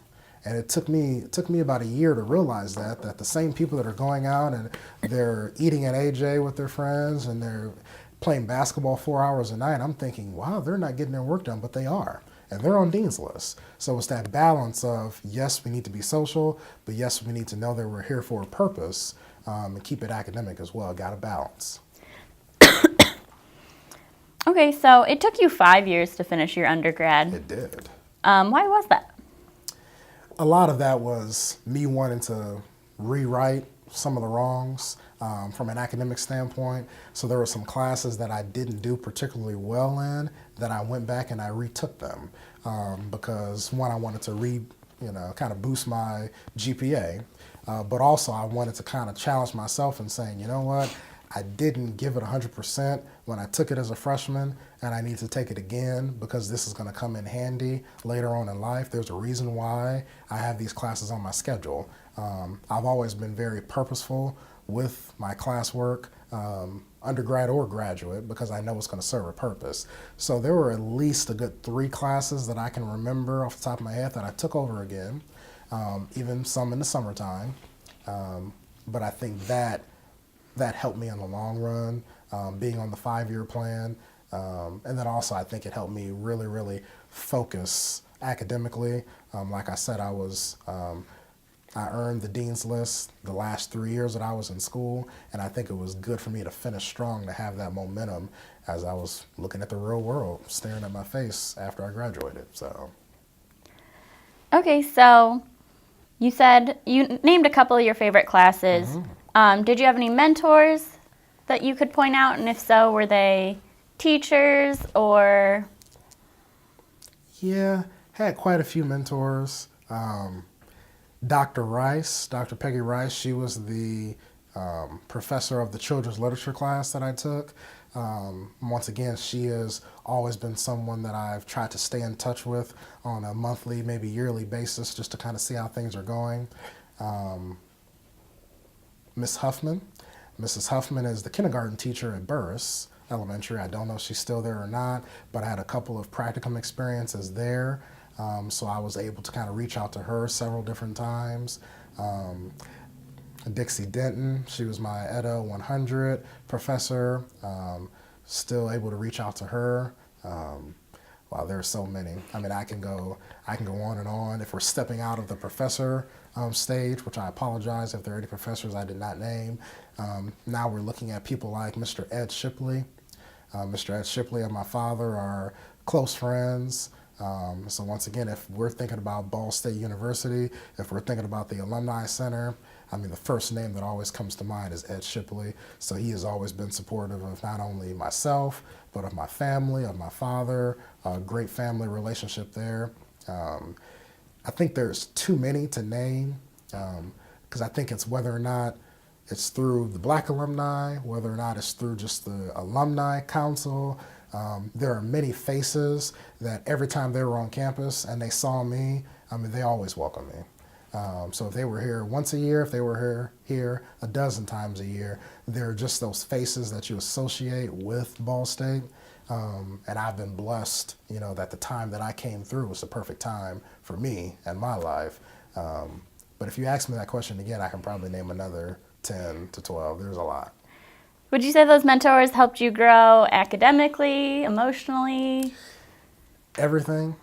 And it took me about a year to realize that the same people that are going out and they're eating at AJ with their friends and they're playing basketball 4 hours a night, I'm thinking, wow, they're not getting their work done, but they are. And they're on Dean's List. So it's that balance of, yes, we need to be social, but yes, we need to know that we're here for a purpose, and keep it academic as well. Got to balance. Okay, so it took you 5 years to finish your undergrad. It did. Why was that? A lot of that was me wanting to rewrite some of the wrongs from an academic standpoint. So there were some classes that I didn't do particularly well in that I went back and I retook them because one, I wanted to kind of boost my GPA, but also I wanted to kind of challenge myself and saying, you know what, I didn't give it 100% when I took it as a freshman, and I need to take it again because this is going to come in handy later on in life. There's a reason why I have these classes on my schedule. I've always been very purposeful with my classwork, undergrad or graduate, because I know it's going to serve a purpose. So there were at least a good 3 classes that I can remember off the top of my head that I took over again, even some in the summertime. But I think that helped me in the long run, being on the 5-year plan. And then also I think it helped me really, really focus academically. Like I said, I earned the dean's list the last 3 years that I was in school, and I think it was good for me to finish strong, to have that momentum as I was looking at the real world, staring at my face after I graduated. So. Okay, so you said you named a couple of your favorite classes. Mm-hmm. Did you have any mentors that you could point out, and if so, were they teachers or? Yeah, had quite a few mentors. Dr. Rice, Dr. Peggy Rice, she was the professor of the children's literature class that I took. Once again, she has always been someone that I've tried to stay in touch with on a monthly, maybe yearly basis, just to kind of see how things are going. Miss Huffman. Mrs. Huffman is the kindergarten teacher at Burris Elementary. I don't know if she's still there or not, but I had a couple of practicum experiences there. So I was able to kind of reach out to her several different times. Dixie Denton, she was my Edo 100 professor. Still able to reach out to her. Wow, there are so many. I mean, I can go on and on. If we're stepping out of the professor stage, which I apologize if there are any professors I did not name. Now we're looking at people like Mr. Ed Shipley. Mr. Ed Shipley and my father are close friends. So once again, if we're thinking about Ball State University, if we're thinking about the Alumni Center, I mean, the first name that always comes to mind is Ed Shipley. So he has always been supportive of not only myself, but of my family, of my father, a great family relationship there. I think there's too many to name, because I think it's whether or not it's through the Black alumni, whether or not it's through just the alumni council. There are many faces that every time they were on campus and they saw me, I mean, they always welcomed me. So if they were here once a year, if they were here a dozen times a year, there are just those faces that you associate with Ball State. And I've been blessed, that the time that I came through was the perfect time for me and my life. But if you ask me that question again, I can probably name another 10 to 12. There's a lot. Would you say those mentors helped you grow academically, emotionally? Everything.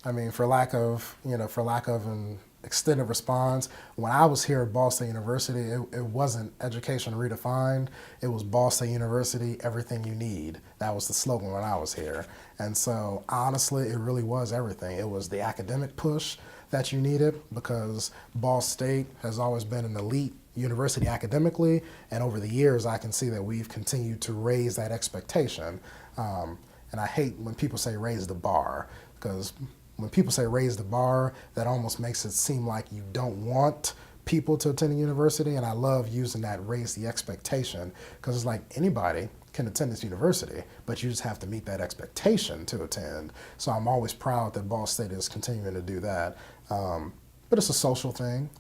I mean, for lack of an extended response, when I was here at Ball State University, it wasn't education redefined. It was Ball State University, everything you need. That was the slogan when I was here. And so honestly, it really was everything. It was the academic push that you needed, because Ball State has always been an elite university academically, and over the years I can see that we've continued to raise that expectation. And I hate when people say raise the bar, because when people say raise the bar, that almost makes it seem like you don't want people to attend a university, and I love using that raise the expectation, because it's like anybody can attend this university, but you just have to meet that expectation to attend. So I'm always proud that Ball State is continuing to do that. But it's a social thing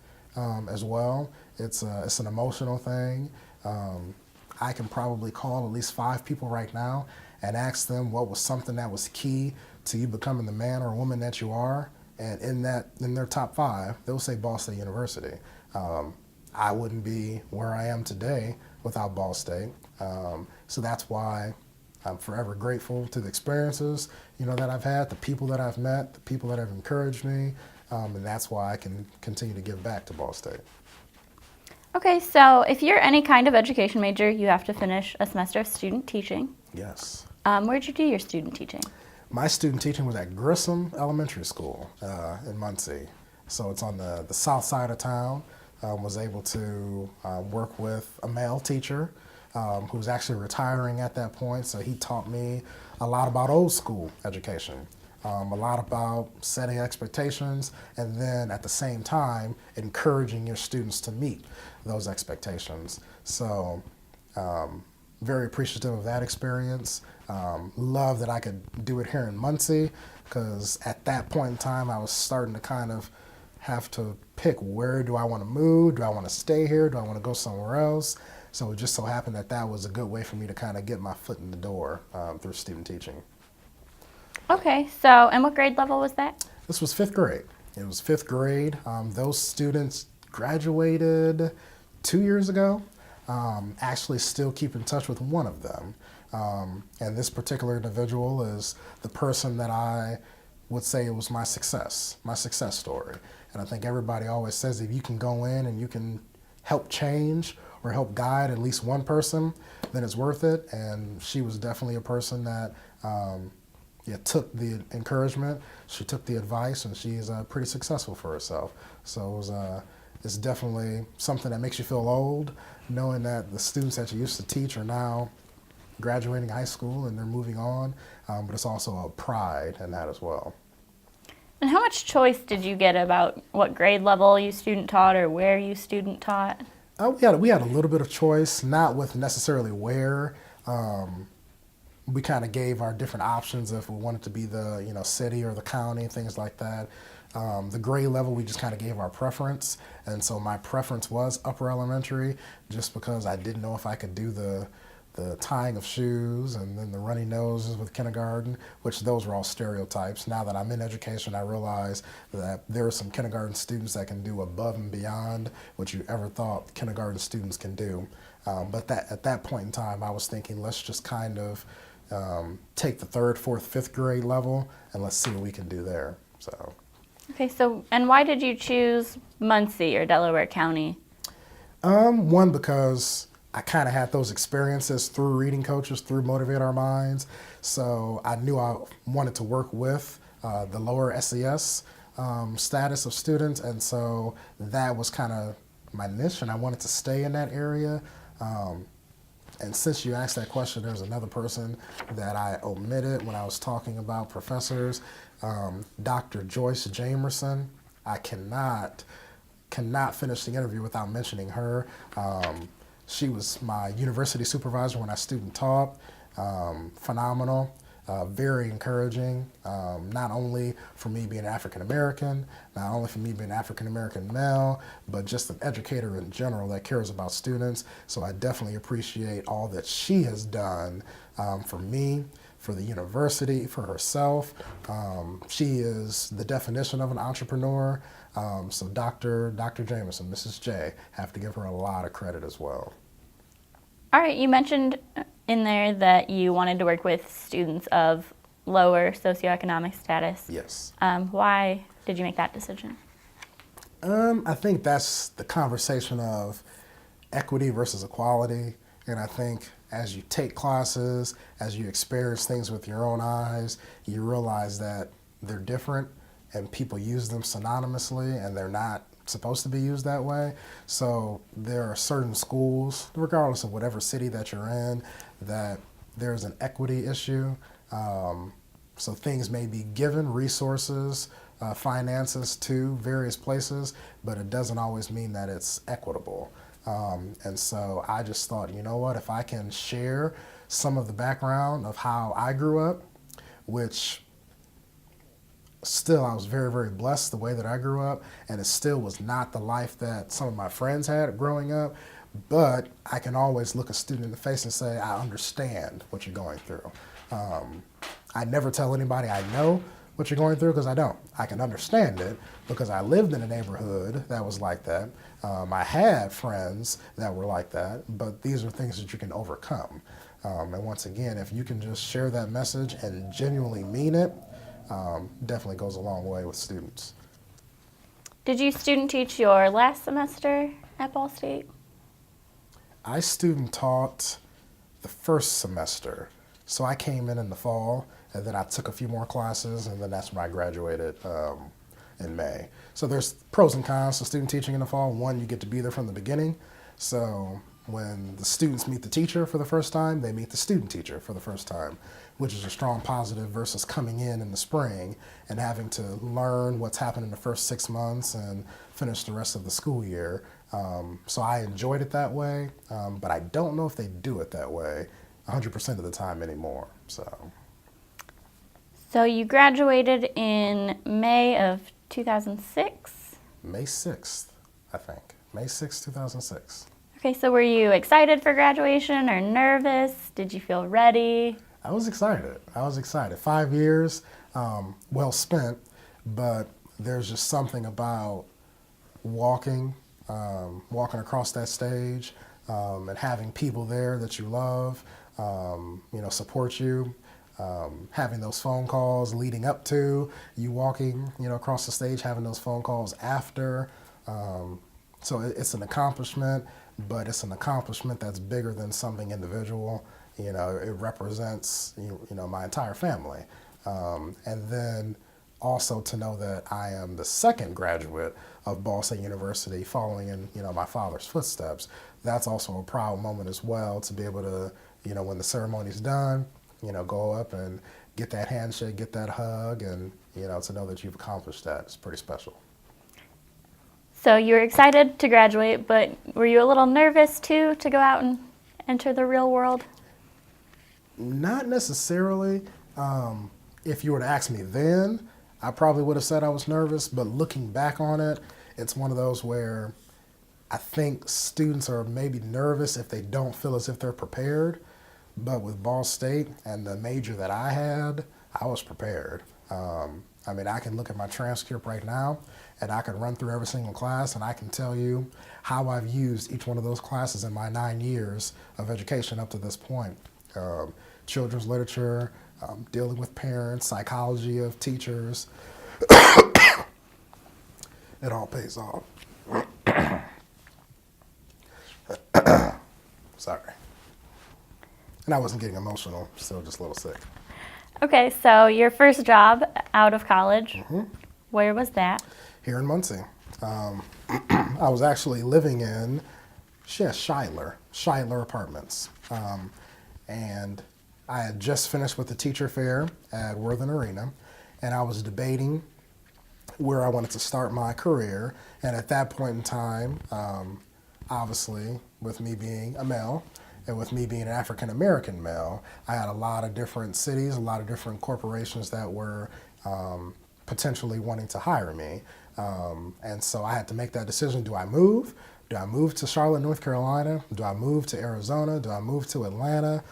as well. It's an emotional thing. I can probably call at least 5 people right now and ask them what was something that was key to you becoming the man or woman that you are. And in their top 5, they'll say Ball State University. I wouldn't be where I am today without Ball State. So that's why I'm forever grateful to the experiences, that I've had, the people that I've met, the people that have encouraged me, and that's why I can continue to give back to Ball State. Okay, so if you're any kind of education major, you have to finish a semester of student teaching. Yes. Where'd you do your student teaching? My student teaching was at Grissom Elementary School in Muncie. So it's on the south side of town. Was able to work with a male teacher who was actually retiring at that point. So he taught me a lot about old school education, a lot about setting expectations, and then at the same time encouraging your students to meet those expectations. So very appreciative of that experience. Love that I could do it here in Muncie, because at that point in time I was starting to kind of have to pick, where do I want to move? Do I want to stay here? Do I want to go somewhere else? So it just so happened that that was a good way for me to kind of get my foot in the door through student teaching. Okay, so and what grade level was that? This was fifth grade. It was fifth grade. Those students graduated 2 years ago. Actually still keep in touch with one of them. And this particular individual is the person that I would say it was my success story. And I think everybody always says, if you can go in and you can help change or help guide at least one person, then it's worth it. And she was definitely a person that took the encouragement, she took the advice, and she's pretty successful for herself. So it's definitely something that makes you feel old, knowing that the students that you used to teach are now graduating high school and they're moving on, but it's also a pride in that as well. And how much choice did you get about what grade level you student taught or where you student taught? We had a little bit of choice, not with necessarily where. We kind of gave our different options if we wanted to be the city or the county, things like that. The grade level, we just kind of gave our preference, and so my preference was upper elementary, just because I didn't know if I could do the tying of shoes and then the runny noses with kindergarten, which those were all stereotypes. Now that I'm in education, I realize that there are some kindergarten students that can do above and beyond what you ever thought kindergarten students can do. But at that point in time, I was thinking, let's just kind of take the third, fourth, fifth grade level and let's see what we can do there. So. Okay, so and why did you choose Muncie or Delaware County? One, because I kind of had those experiences through reading coaches, through Motivate Our Minds. So I knew I wanted to work with the lower SES status of students. And so that was kind of my niche, and I wanted to stay in that area. And since you asked that question, there's another person that I omitted when I was talking about professors, Dr. Joyce Jamerson. I cannot finish the interview without mentioning her. She was my university supervisor when I student taught. Phenomenal, very encouraging, not only for me being African American, not only for me being African American male, but just an educator in general that cares about students. So I definitely appreciate all that she has done for me, for the university, for herself. She is the definition of an entrepreneur. So Dr. Jameson, Mrs. J, have to give her a lot of credit as well. All right, you mentioned in there that you wanted to work with students of lower socioeconomic status. Yes. Why did you make that decision? I think that's the conversation of equity versus equality. And I think as you take classes, as you experience things with your own eyes, you realize that they're different and people use them synonymously, and they're not supposed to be used that way. So there are certain schools, regardless of whatever city that you're in, that there's an equity issue. So things may be given, resources, finances to various places, but it doesn't always mean that it's equitable. And so I just thought, you know what, if I can share some of the background of how I grew up, which still I was very, very blessed the way that I grew up, and it still was not the life that some of my friends had growing up, but I can always look a student in the face and say, I understand what you're going through. I never tell anybody I know what you're going through, because I don't. I can understand it because I lived in a neighborhood that was like that. I had friends that were like that, but these are things that you can overcome. And once again, if you can just share that message and genuinely mean it, definitely goes a long way with students. Did you student teach your last semester at Ball State? I student taught the first semester. So I came in the fall, and then I took a few more classes, and then that's when I graduated in May. So there's pros and cons to student teaching in the fall. One, you get to be there from the beginning. So when the students meet the teacher for the first time, they meet the student teacher for the first time, which is a strong positive versus coming in the spring and having to learn what's happened in the first 6 months and finish the rest of the school year. So I enjoyed it that way, but I don't know if they do it that way 100% of the time anymore. So you graduated in May of 2006? May 6th, I think. May 6th, 2006. Okay, so were you excited for graduation or nervous? Did you feel ready? I was excited. 5 years, well spent, but there's just something about walking across that stage, and having people there that you love, support you, having those phone calls leading up to you walking, across the stage, having those phone calls after. So it's an accomplishment, but it's an accomplishment that's bigger than something individual. It represents, my entire family. And then also to know that I am the second graduate of Ball State University following in, my father's footsteps. That's also a proud moment as well, to be able to, when the ceremony's done, go up and get that handshake, get that hug, and, to know that you've accomplished that. It's pretty special. So you were excited to graduate, but were you a little nervous too to go out and enter the real world? Not necessarily. If you were to ask me then, I probably would have said I was nervous, but looking back on it, it's one of those where I think students are maybe nervous if they don't feel as if they're prepared. But with Ball State and the major that I had, I was prepared. I can look at my transcript right now, and I can run through every single class, and I can tell you how I've used each one of those classes in my 9 years of education up to this point. Children's literature, dealing with parents, psychology of teachers. It all pays off. Sorry. And I wasn't getting emotional, still just a little sick. Okay, so your first job out of college, where was that? Here in Muncie. I was actually living in Shiler Apartments. And I had just finished with the teacher fair at Worthen Arena, and I was debating where I wanted to start my career. And at that point in time, obviously, with me being a male, and with me being an African-American male, I had a lot of different cities, a lot of different corporations that were potentially wanting to hire me. And so I had to make that decision. Do I move? Do I move to Charlotte, North Carolina? Do I move to Arizona? Do I move to Atlanta?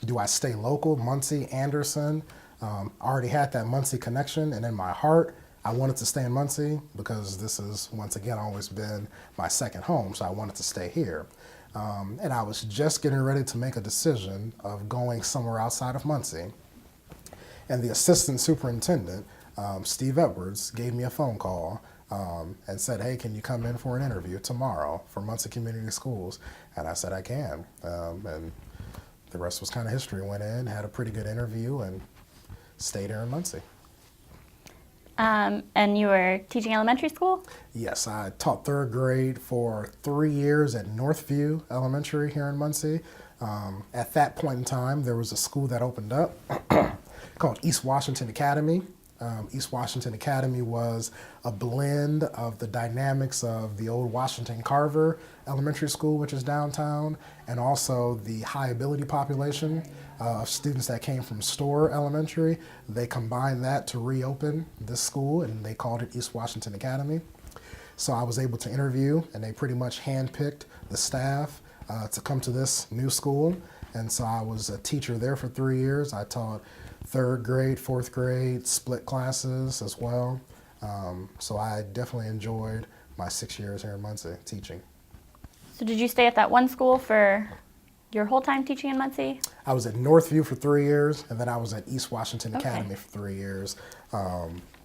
Do I stay local, Muncie, Anderson? I already had that Muncie connection, and in my heart, I wanted to stay in Muncie because this has, once again, always been my second home, so I wanted to stay here. And I was just getting ready to make a decision of going somewhere outside of Muncie. And the assistant superintendent, Steve Edwards, gave me a phone call and said, hey, can you come in for an interview tomorrow for Muncie Community Schools? And I said, I can. And the rest was kind of history. Went in, had a pretty good interview, and stayed here in Muncie. And you were teaching elementary school? Yes, I taught third grade for 3 years at Northview Elementary here in Muncie. At that point in time, there was a school that opened up called East Washington Academy. East Washington Academy was a blend of the dynamics of the old Washington Carver Elementary School, which is downtown, and also the high ability population of students that came from Storr Elementary. They combined that to reopen this school, and they called it East Washington Academy. So I was able to interview, and they pretty much handpicked the staff to come to this new school. And so I was a teacher there for 3 years. I taught third grade, fourth grade, split classes as well. So I definitely enjoyed my 6 years here in Muncie teaching. So did you stay at that one school for your whole time teaching in Muncie? I was at Northview for 3 years, and then I was at East Washington Academy for 3 years,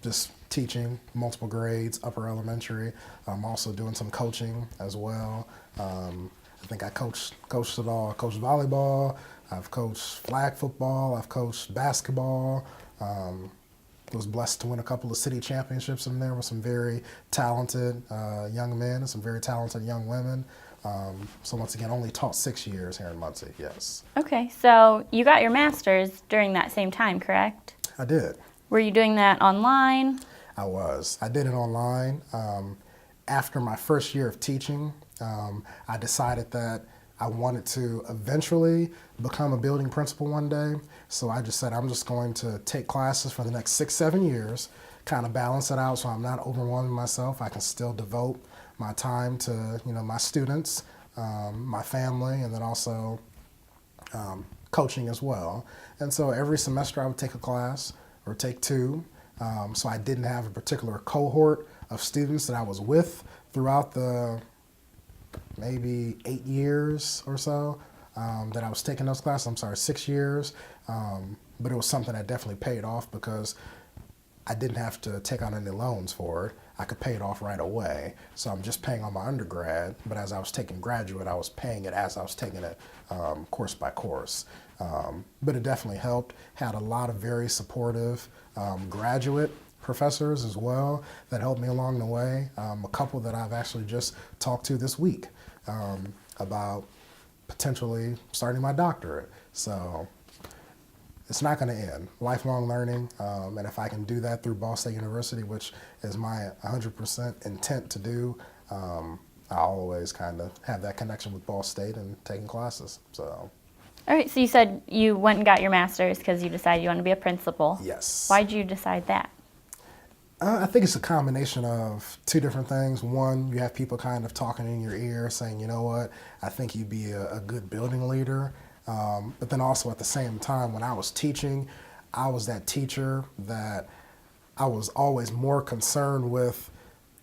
just teaching multiple grades, upper elementary. I'm also doing some coaching as well. I think I coached it all. I coached volleyball, I've coached flag football, I've coached basketball. Was blessed to win a couple of city championships in there with some very talented young men and some very talented young women. So once again, only taught 6 years here in Muncie, yes. Okay, so you got your master's during that same time, correct? I did. Were you doing that online? I was. I did it online. After my first year of teaching, I decided that I wanted to eventually become a building principal one day. So I just said, I'm just going to take classes for the next 6, 7 years, kind of balance it out so I'm not overwhelming myself. I can still devote my time to, my students, my family, and then also coaching as well. And so every semester I would take a class or take two. So I didn't have a particular cohort of students that I was with throughout the maybe 8 years or so that I was taking those classes. I'm sorry, 6 years. But it was something that definitely paid off because I didn't have to take out any loans for it. I could pay it off right away. So I'm just paying on my undergrad, but as I was taking graduate, I was paying it as I was taking it course by course. But it definitely helped. Had a lot of very supportive graduate professors as well that helped me along the way. A couple that I've actually just talked to this week about potentially starting my doctorate. So it's not going to end. Lifelong learning, and if I can do that through Ball State University, which is my 100% intent to do, I always kind of have that connection with Ball State and taking classes. So. All right, so you said you went and got your master's because you decided you want to be a principal. Yes. Why did you decide that? I think it's a combination of two different things. One, you have people kind of talking in your ear saying, you know what, I think you'd be a good building leader. But then also at the same time, when I was teaching, I was that teacher that I was always more concerned with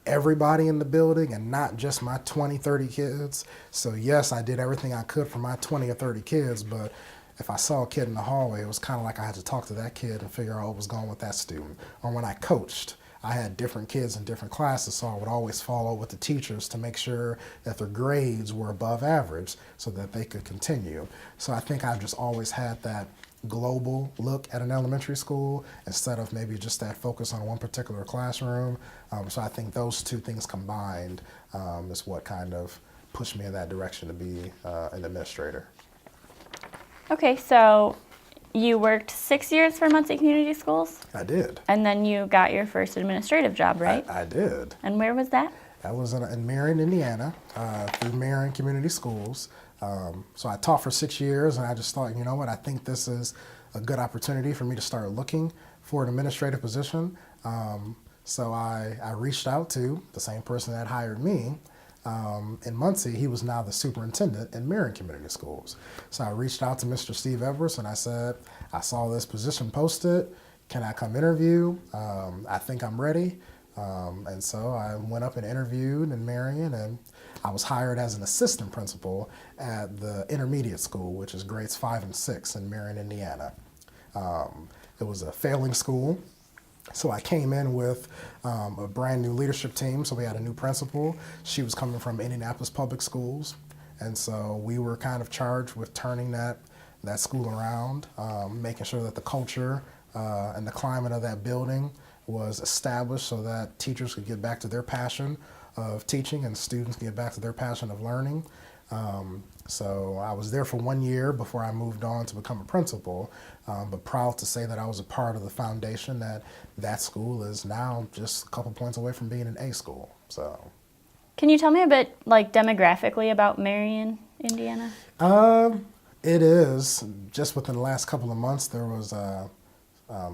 everybody in the building and not just my 20, 30 kids. So yes, I did everything I could for my 20 or 30 kids, but if I saw a kid in the hallway, it was kind of like I had to talk to that kid and figure out what was going with that student. Or when I coached, I had different kids in different classes, so I would always follow with the teachers to make sure that their grades were above average so that they could continue. So I think I've just always had that global look at an elementary school instead of maybe just that focus on one particular classroom. So I think those two things combined is what kind of pushed me in that direction to be an administrator. Okay, so you worked 6 years for Muncie Community Schools? I did. And then you got your first administrative job, right? I did. And where was that? That was in Marion, Indiana, through Marion Community Schools. So I taught for 6 years, and I just thought, you know what, I think this is a good opportunity for me to start looking for an administrative position. So I reached out to the same person that hired me in Muncie. He was now the superintendent in Marion Community Schools. So I reached out to Mr. Steve Edwards, and I said, I saw this position posted. Can I come interview? I think I'm ready. And so I went up and interviewed in Marion, and I was hired as an assistant principal at the intermediate school, which is grades 5 and 6 in Marion, Indiana. It was a failing school. So I came in with a brand new leadership team. So we had a new principal. She was coming from Indianapolis Public Schools. And so we were kind of charged with turning that school around, making sure that the culture and the climate of that building was established so that teachers could get back to their passion of teaching and students could get back to their passion of learning. So I was there for 1 year before I moved on to become a principal, but proud to say that I was a part of the foundation that school is now just a couple points away from being an A school. So, can you tell me a bit, like, demographically about Marion, Indiana? It is. Just within the last couple of months, there was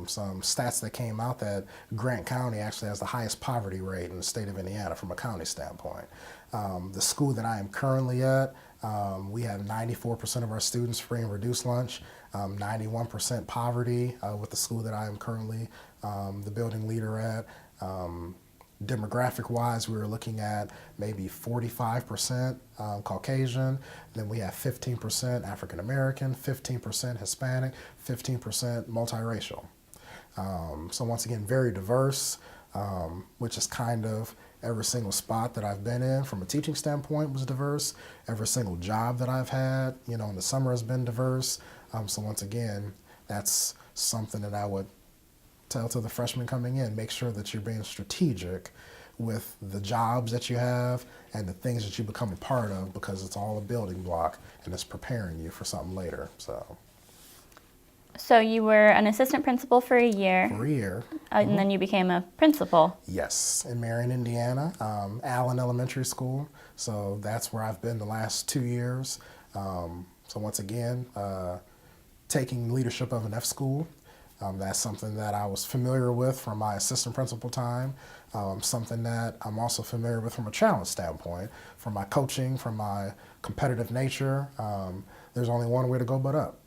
some stats that came out that Grant County actually has the highest poverty rate in the state of Indiana from a county standpoint. The school that I am currently at, we have 94% of our students free and reduced lunch, 91% poverty with the school that I am currently the building leader at. Demographic-wise, we were looking at maybe 45% Caucasian, then we have 15% African American, 15% Hispanic, 15% multiracial. So once again, very diverse, which is kind of every single spot that I've been in from a teaching standpoint was diverse. Every single job that I've had, in the summer has been diverse. So once again, that's something that I would tell to the freshmen coming in, make sure that you're being strategic with the jobs that you have and the things that you become a part of, because it's all a building block and it's preparing you for something later. So you were an assistant principal for a year. For a year. And then you became a principal. Yes, in Marion, Indiana, Allen Elementary School. So that's where I've been the last 2 years. So once again, taking leadership of an F school. That's something that I was familiar with from my assistant principal time, something that I'm also familiar with from a challenge standpoint, from my coaching, from my competitive nature. There's only one way to go but up.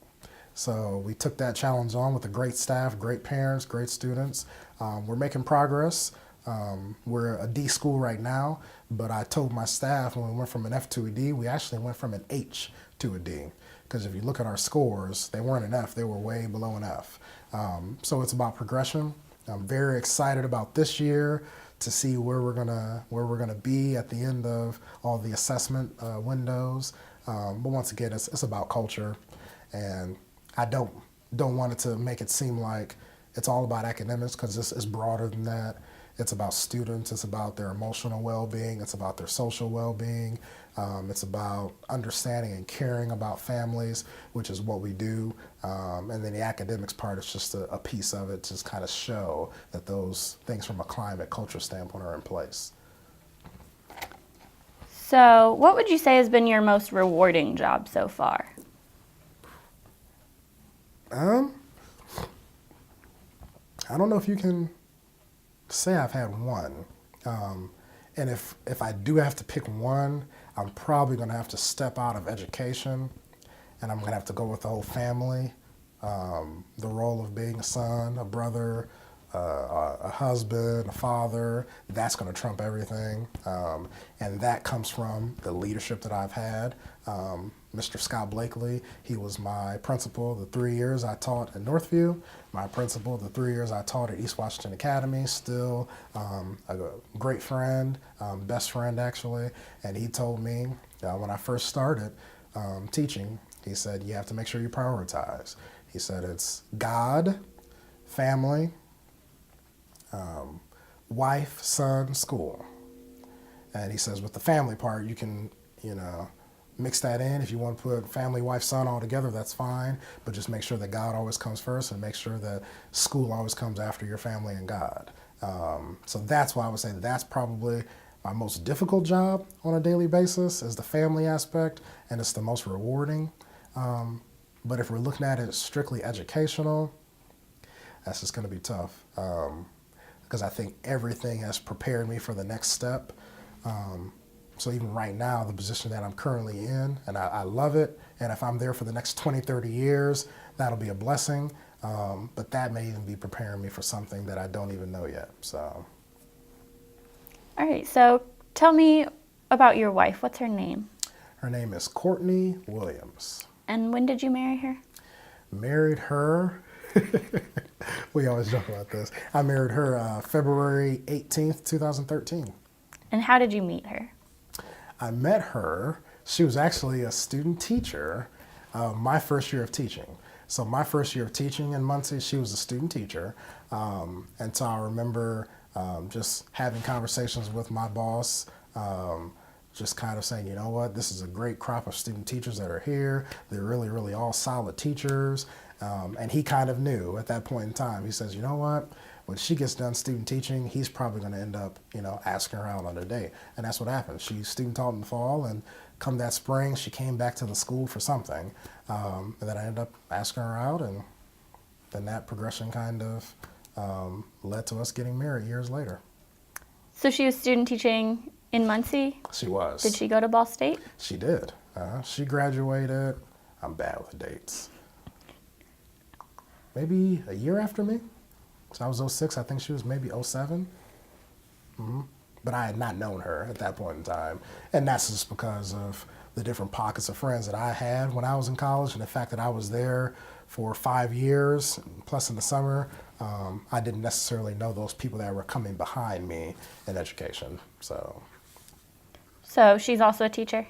So we took that challenge on with a great staff, great parents, great students. We're making progress. We're a D school right now, but I told my staff when we went from an F to a D, we actually went from an H to a D. Because if you look at our scores, they weren't an F, they were way below an F. So it's about progression. I'm very excited about this year to see where we're gonna be at the end of all the assessment windows. But once again, it's about culture, and I don't want it to make it seem like it's all about academics, because it's broader than that. It's about students, it's about their emotional well-being, it's about their social well-being, it's about understanding and caring about families, which is what we do. And then the academics part is just a piece of it to just kind of show that those things from a climate culture standpoint are in place. So what would you say has been your most rewarding job so far? I don't know if you can say I've had one. And if I do have to pick one, I'm probably going to have to step out of education, and I'm going to have to go with the whole family. The role of being a son, a brother, a husband, a father, that's going to trump everything. And that comes from the leadership that I've had. Mr. Scott Blakely, he was my principal the 3 years I taught at Northview, my principal the 3 years I taught at East Washington Academy, still a great friend, best friend actually, and he told me when I first started teaching, he said, you have to make sure you prioritize. He said it's God, family, wife, son, school. And he says with the family part, you can, mix that in. If you want to put family, wife, son all together, that's fine. But just make sure that God always comes first, and make sure that school always comes after your family and God. So that's why I would say that's probably my most difficult job on a daily basis, is the family aspect, and it's the most rewarding. But if we're looking at it strictly educational, that's just going to be tough. Because I think everything has prepared me for the next step. So even right now, the position that I'm currently in, and I love it, and if I'm there for the next 20, 30 years, that'll be a blessing. But that may even be preparing me for something that I don't even know yet. So. All right, so tell me about your wife. What's her name? Her name is Courtney Williams. And when did you marry her? Married her, we always joke about this. I married her February 18th, 2013. And how did you meet her? I met her, she was actually a student teacher my first year of teaching. So my first year of teaching in Muncie, she was a student teacher. And so I remember just having conversations with my boss, just kind of saying, you know what, this is a great crop of student teachers that are here. They're really, really all solid teachers. And he kind of knew at that point in time. He says, you know what, when she gets done student teaching, he's probably going to end up, asking her out on a date. And that's what happened. She student taught in the fall, and come that spring, she came back to the school for something. And then I ended up asking her out, and then that progression kind of led to us getting married years later. So she was student teaching in Muncie? She was. Did she go to Ball State? She did. She graduated, I'm bad with the dates, maybe a year after me. So I was 06, I think she was maybe 07. But I had not known her at that point in time. And that's just because of the different pockets of friends that I had when I was in college, and the fact that I was there for 5 years, plus in the summer, I didn't necessarily know those people that were coming behind me in education. So she's also a teacher?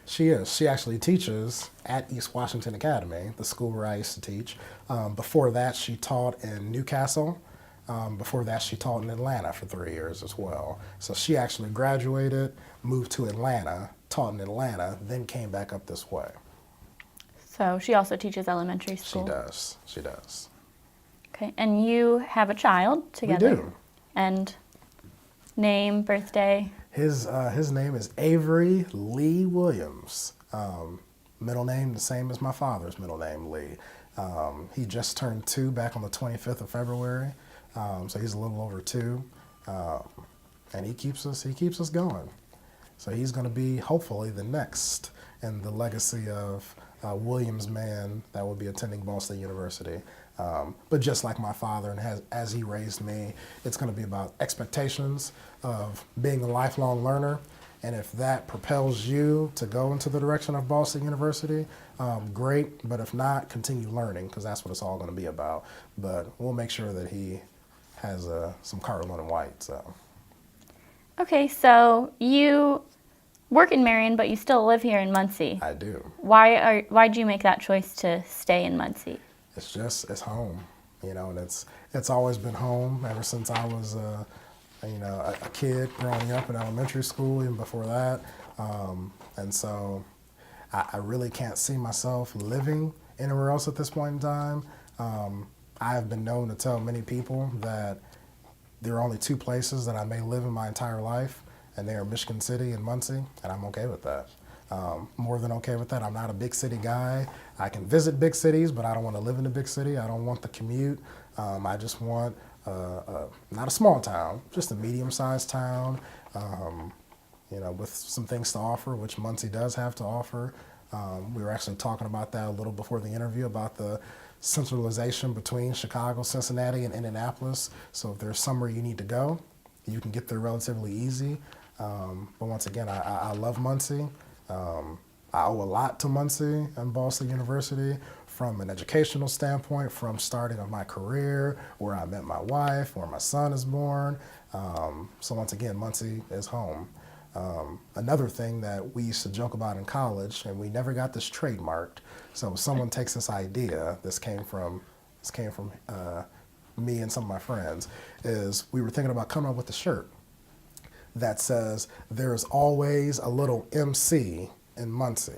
She is. She actually teaches at East Washington Academy, the school where I used to teach. Before that, she taught in Newcastle. Before that, she taught in Atlanta for 3 years as well. So she actually graduated, moved to Atlanta, taught in Atlanta, then came back up this way. So she also teaches elementary school? She does. Okay, and you have a child together? We do. And name, birthday? His name is Avery Lee Williams. Middle name the same as my father's middle name, Lee. He just turned 2 back on the 25th of February, so he's a little over 2, and he keeps us going. So he's going to be hopefully the next in the legacy of Williams man that will be attending Ball State University. But just like my father, and as he raised me, it's going to be about expectations of being a lifelong learner. And if that propels you to go into the direction of Ball State University, great. But if not, continue learning, because that's what it's all going to be about. But we'll make sure that he has some Cardinal and white. So. Okay, so you work in Marion, but you still live here in Muncie. I do. Why'd you make that choice to stay in Muncie? It's home, and it's always been home ever since I was a kid growing up in elementary school, even before that. And so I really can't see myself living anywhere else at this point in time. I have been known to tell many people that there are only 2 places that I may live in my entire life, and they are Michigan City and Muncie, and I'm okay with that. More than okay with that. I'm not a big city guy. I can visit big cities, but I don't want to live in a big city. I don't want the commute. I just want not a small town, just a medium-sized town, with some things to offer, which Muncie does have to offer. We were actually talking about that a little before the interview, about the centralization between Chicago, Cincinnati, and Indianapolis. So if there's somewhere you need to go, you can get there relatively easy. But once again, I love Muncie. I owe a lot to Muncie and Ball State University from an educational standpoint, from starting of my career, where I met my wife, where my son is born. So once again, Muncie is home. Another thing that we used to joke about in college, and we never got this trademarked. So if someone takes this idea, this came from me and some of my friends, is we were thinking about coming up with a shirt that says there's always a little MC in Muncie,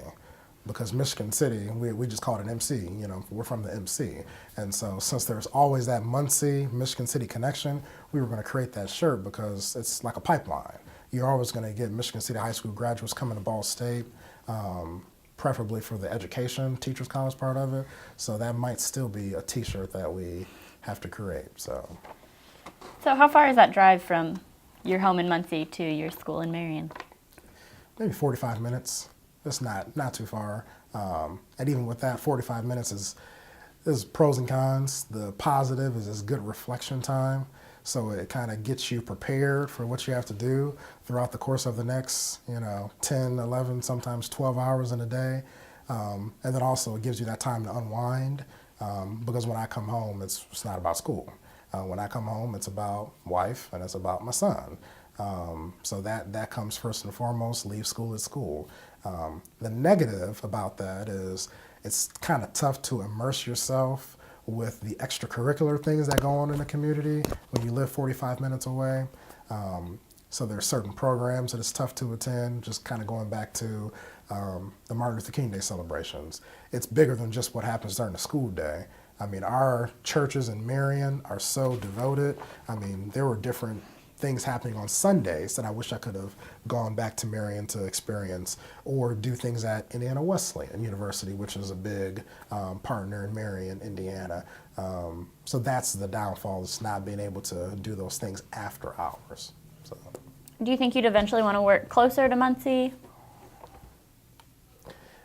because Michigan City, we just call it an MC, we're from the MC. And so since there's always that Muncie, Michigan City connection, we were going to create that shirt because it's like a pipeline. You're always going to get Michigan City high school graduates coming to Ball State, preferably for the education, teachers college part of it. So that might still be a t-shirt that we have to create. So how far is that drive from your home in Muncie to your school in Marion? Maybe 45 minutes. It's not too far. And even with that, 45 minutes is pros and cons. The positive is it's good reflection time. So it kind of gets you prepared for what you have to do throughout the course of the next, 10, 11, sometimes 12 hours in a day. And then also it gives you that time to unwind, because when I come home, it's not about school. When I come home, it's about wife and it's about my son. So that comes first and foremost. Leave school at school. The negative about that is it's kind of tough to immerse yourself with the extracurricular things that go on in the community when you live 45 minutes away. So there are certain programs that it's tough to attend, just kind of going back to the Martin Luther King Day celebrations. It's bigger than just what happens during the school day. I mean, our churches in Marion are so devoted. I mean, there were different things happening on Sundays that I wish I could have gone back to Marion to experience, or do things at Indiana Wesleyan University, which is a big partner in Marion, Indiana. So that's the downfall, is not being able to do those things after hours. So. Do you think you'd eventually want to work closer to Muncie?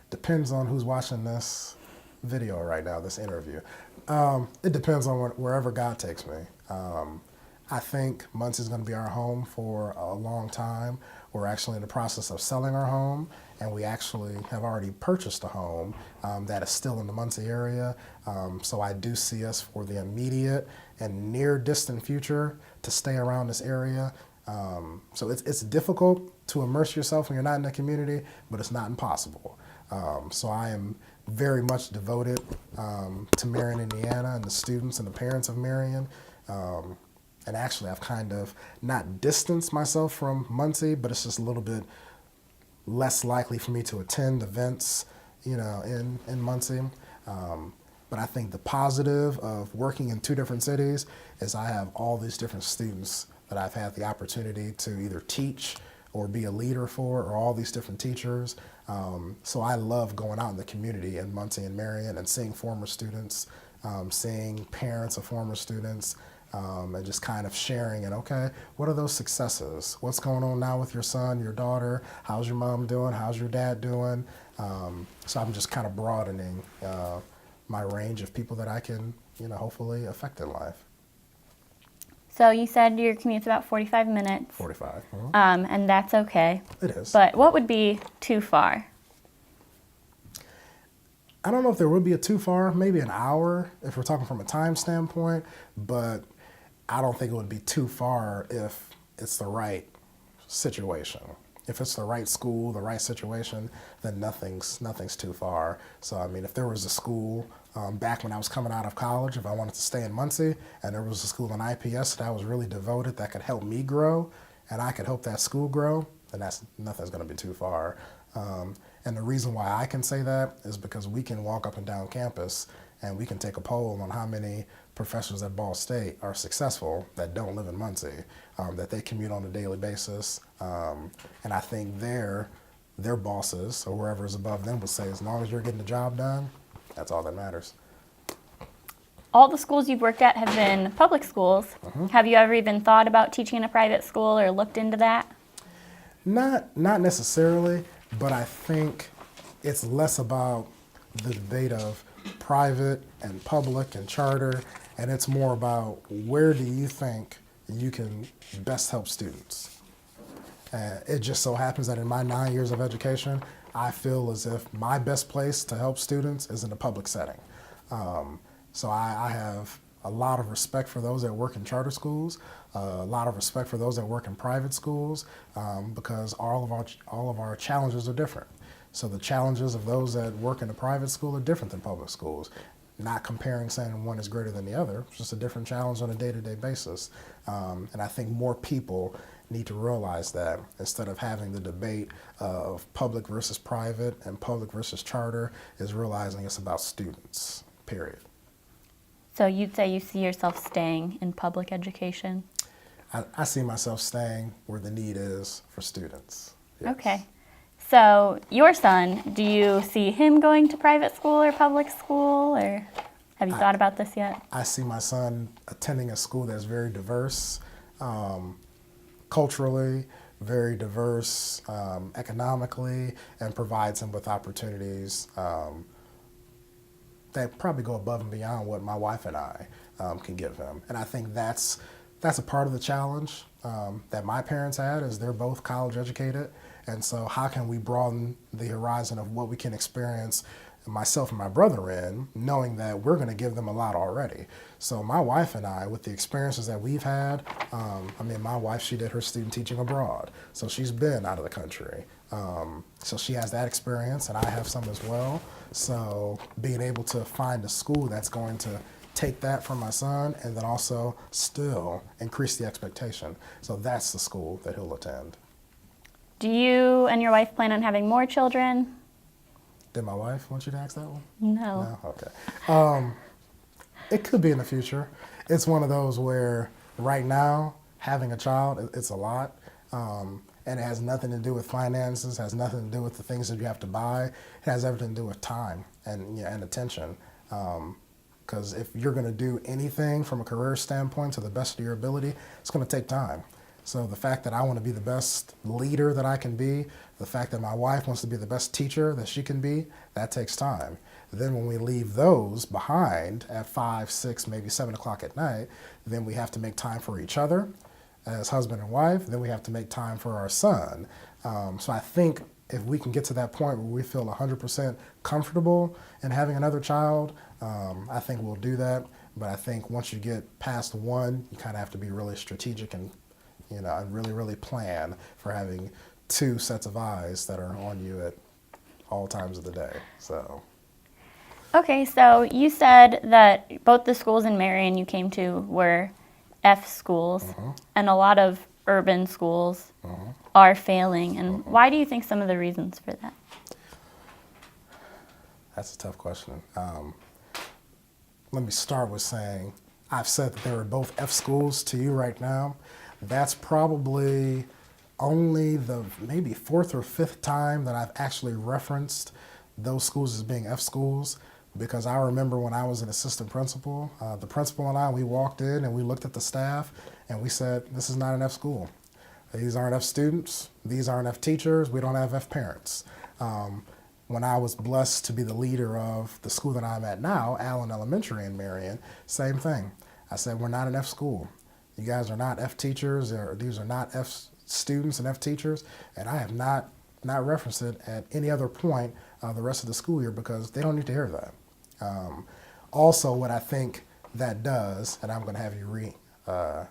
Depends on who's watching this video right now, this interview. It depends on wherever God takes me. I think Muncie is going to be our home for a long time. We're actually in the process of selling our home, and we actually have already purchased a home that is still in the Muncie area. So I do see us for the immediate and near distant future to stay around this area. So it's difficult to immerse yourself when you're not in the community, but it's not impossible. So I am very much devoted to Marion, Indiana, and the students and the parents of Marion. And actually, I've kind of not distanced myself from Muncie, but it's just a little bit less likely for me to attend events, in Muncie. But I think the positive of working in 2 different cities is I have all these different students that I've had the opportunity to either teach or be a leader for, or all these different teachers. So I love going out in the community in Muncie and Marion and seeing former students, seeing parents of former students, and just kind of sharing it. Okay, what are those successes? What's going on now with your son, your daughter? How's your mom doing? How's your dad doing? So I'm just kind of broadening my range of people that I can, hopefully affect in life. So you said your commute's about 45 minutes. 45. And that's okay. It is. But what would be too far? I don't know if there would be a too far, maybe an hour if we're talking from a time standpoint, but I don't think it would be too far if it's the right situation. If it's the right school, the right situation, then nothing's too far. So, I mean, if there was a school back when I was coming out of college, if I wanted to stay in Muncie, and there was a school in IPS that I was really devoted that could help me grow, and I could help that school grow, then nothing's going to be too far. And the reason why I can say that is because we can walk up and down campus and we can take a poll on how many professors at Ball State are successful that don't live in Muncie, that they commute on a daily basis. And I think their bosses or whoever's above them would say, as long as you're getting the job done, that's all that matters. All the schools you've worked at have been public schools. Mm-hmm. Have you ever even thought about teaching in a private school or looked into that? Not necessarily, but I think it's less about the debate of private and public and charter, and it's more about where do you think you can best help students. It just so happens that in my 9 years of education, I feel as if my best place to help students is in a public setting. So I have a lot of respect for those that work in charter schools, a lot of respect for those that work in private schools, because all of our challenges are different. So the challenges of those that work in a private school are different than public schools. Not comparing, saying one is greater than the other, it's just a different challenge on a day-to-day basis. And I think more people need to realize that instead of having the debate of public versus private and public versus charter, is realizing it's about students, period. So you'd say you see yourself staying in public education? I see myself staying where the need is for students. Yes. Okay. So your son, do you see him going to private school or public school, or have you thought about this yet? I see my son attending a school that's very diverse, culturally, very diverse, economically, and provides him with opportunities that probably go above and beyond what my wife and I can give him. And I think that's a part of the challenge that my parents had, is they're both college educated. And so how can we broaden the horizon of what we can experience myself and my brother in, knowing that we're going to give them a lot already. So my wife and I, with the experiences that we've had, my wife, she did her student teaching abroad. So she's been out of the country. So she has that experience, and I have some as well. So being able to find a school that's going to take that from my son and then also still increase the expectation. So that's the school that he'll attend. Do you and your wife plan on having more children? Did my wife want you to ask that one? No. No? Okay. It could be in the future. It's one of those where right now, having a child, it's a lot. And it has nothing to do with finances, has nothing to do with the things that you have to buy. It has everything to do with time and attention. Because if you're going to do anything from a career standpoint to the best of your ability, it's going to take time. So the fact that I want to be the best leader that I can be, the fact that my wife wants to be the best teacher that she can be, that takes time. Then when we leave those behind at 5, 6, maybe 7 o'clock at night, then we have to make time for each other as husband and wife. Then we have to make time for our son. So I think if we can get to that point where we feel 100% comfortable in having another child, I think we'll do that. But I think once you get past one, you kind of have to be really strategic and and really, really plan for having 2 sets of eyes that are on you at all times of the day. So. Okay, so you said that both the schools in Marion you came to were F schools, and a lot of urban schools are failing. And why do you think some of the reasons for that? That's a tough question. Let me start with saying I've said that there are both F schools to you right now. That's probably only the maybe fourth or fifth time that I've actually referenced those schools as being F schools, because I remember when I was an assistant principal, the principal and I, we walked in and we looked at the staff and we said, this is not an F school. These aren't F students. These aren't F teachers. We don't have F parents. When I was blessed to be the leader of the school that I'm at now, Allen Elementary in Marion, same thing. I said, we're not an F school. You guys are not F teachers, or these are not F students and F teachers, and I have not referenced it at any other point the rest of the school year, because they don't need to hear that. Also, what I think that does, and I'm going to have you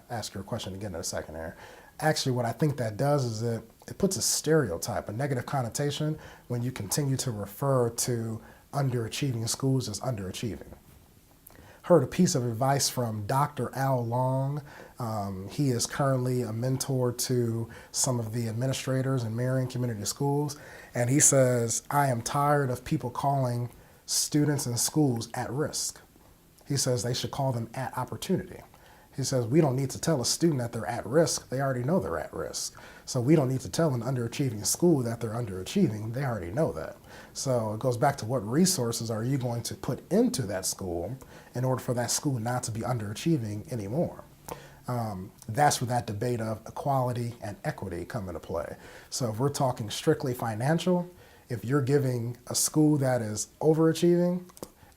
ask your question again in a second here. Actually, what I think that does is it puts a stereotype, a negative connotation, when you continue to refer to underachieving schools as underachieving. Heard a piece of advice from Dr. Al Long. He is currently a mentor to some of the administrators in Marion Community Schools. And he says, I am tired of people calling students in schools at risk. He says they should call them at opportunity. He says we don't need to tell a student that they're at risk. They already know they're at risk. So we don't need to tell an underachieving school that they're underachieving. They already know that. So it goes back to what resources are you going to put into that school in order for that school not to be underachieving anymore. That's where that debate of equality and equity come into play. So if we're talking strictly financial, if you're giving a school that is overachieving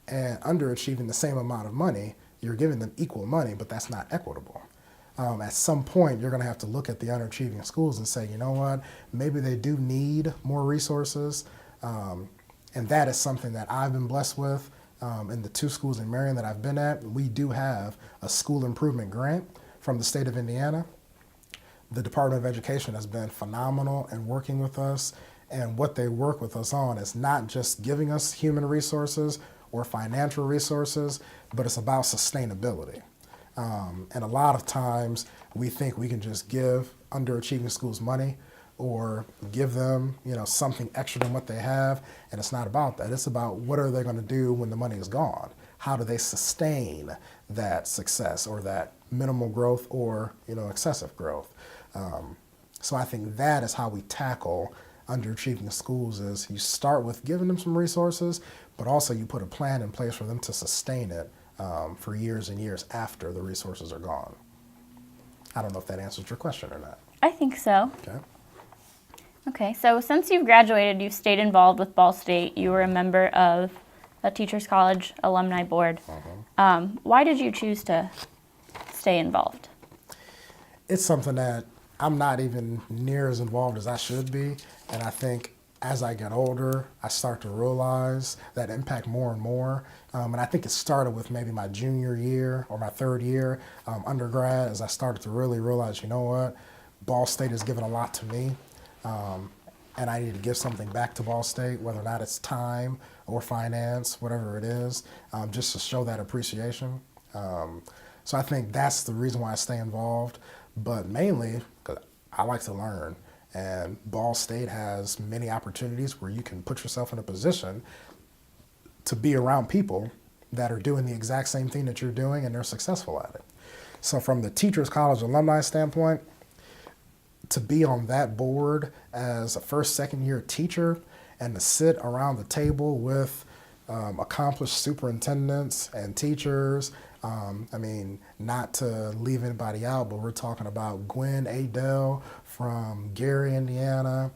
and underachieving the same amount of money, you're giving them equal money, but that's not equitable. At some point, you're going to have to look at the underachieving schools and say, you know what, maybe they do need more resources. And that is something that I've been blessed with. In the two schools in Marion that I've been at, we do have a school improvement grant from the state of Indiana. The Department of Education has been phenomenal in working with us. And what they work with us on is not just giving us human resources or financial resources, but it's about sustainability. And a lot of times we think we can just give underachieving schools money or give them, something extra than what they have, and it's not about that. It's about what are they going to do when the money is gone? How do they sustain that success or that minimal growth or, excessive growth? So I think that is how we tackle underachieving schools. Is you start with giving them some resources, but also you put a plan in place for them to sustain it for years and years after the resources are gone. I don't know if that answers your question or not. I think so. Okay. Okay, so since you've graduated, you've stayed involved with Ball State. You were a member of a Teachers College Alumni Board. Why did you choose to stay involved? It's something that I'm not even near as involved as I should be, and I think as I get older, I start to realize that impact more and more. And I think it started with maybe my junior year or my third year undergrad, as I started to really realize, you know what, Ball State has given a lot to me, and I need to give something back to Ball State, whether or not it's time or finance, whatever it is, just to show that appreciation. So I think that's the reason why I stay involved, but mainly because I like to learn. And Ball State has many opportunities where you can put yourself in a position to be around people that are doing the exact same thing that you're doing and they're successful at it. So from the Teachers College alumni standpoint, to be on that board as a first, second year teacher and to sit around the table with accomplished superintendents and teachers, not to leave anybody out, but we're talking about Gwen Adele from Gary, Indiana,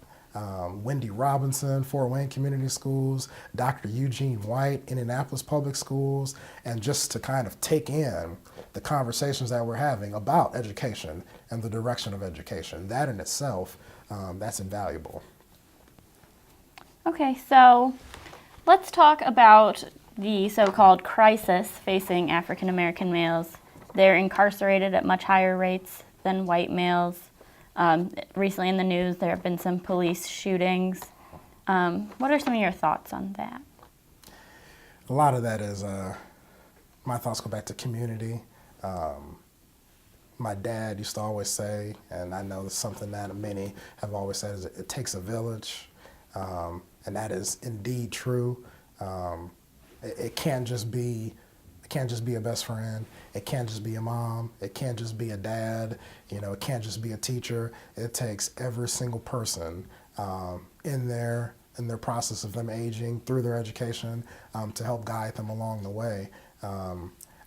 Wendy Robinson, Fort Wayne Community Schools, Dr. Eugene White, Indianapolis Public Schools, and just to kind of take in the conversations that we're having about education and the direction of education. That in itself, that's invaluable. Okay, so let's talk about the so-called crisis facing African American males. They're incarcerated at much higher rates than white males. Recently in the news, there have been some police shootings. What are some of your thoughts on that? A lot of that is, my thoughts go back to community. my dad used to always say, and I know it's something that many have always said, is it takes a village, and that is indeed true. It can't just be a best friend. It can't just be a mom. It can't just be a dad. It can't just be a teacher. It takes every single person in their process of them aging through their education to help guide them along the way.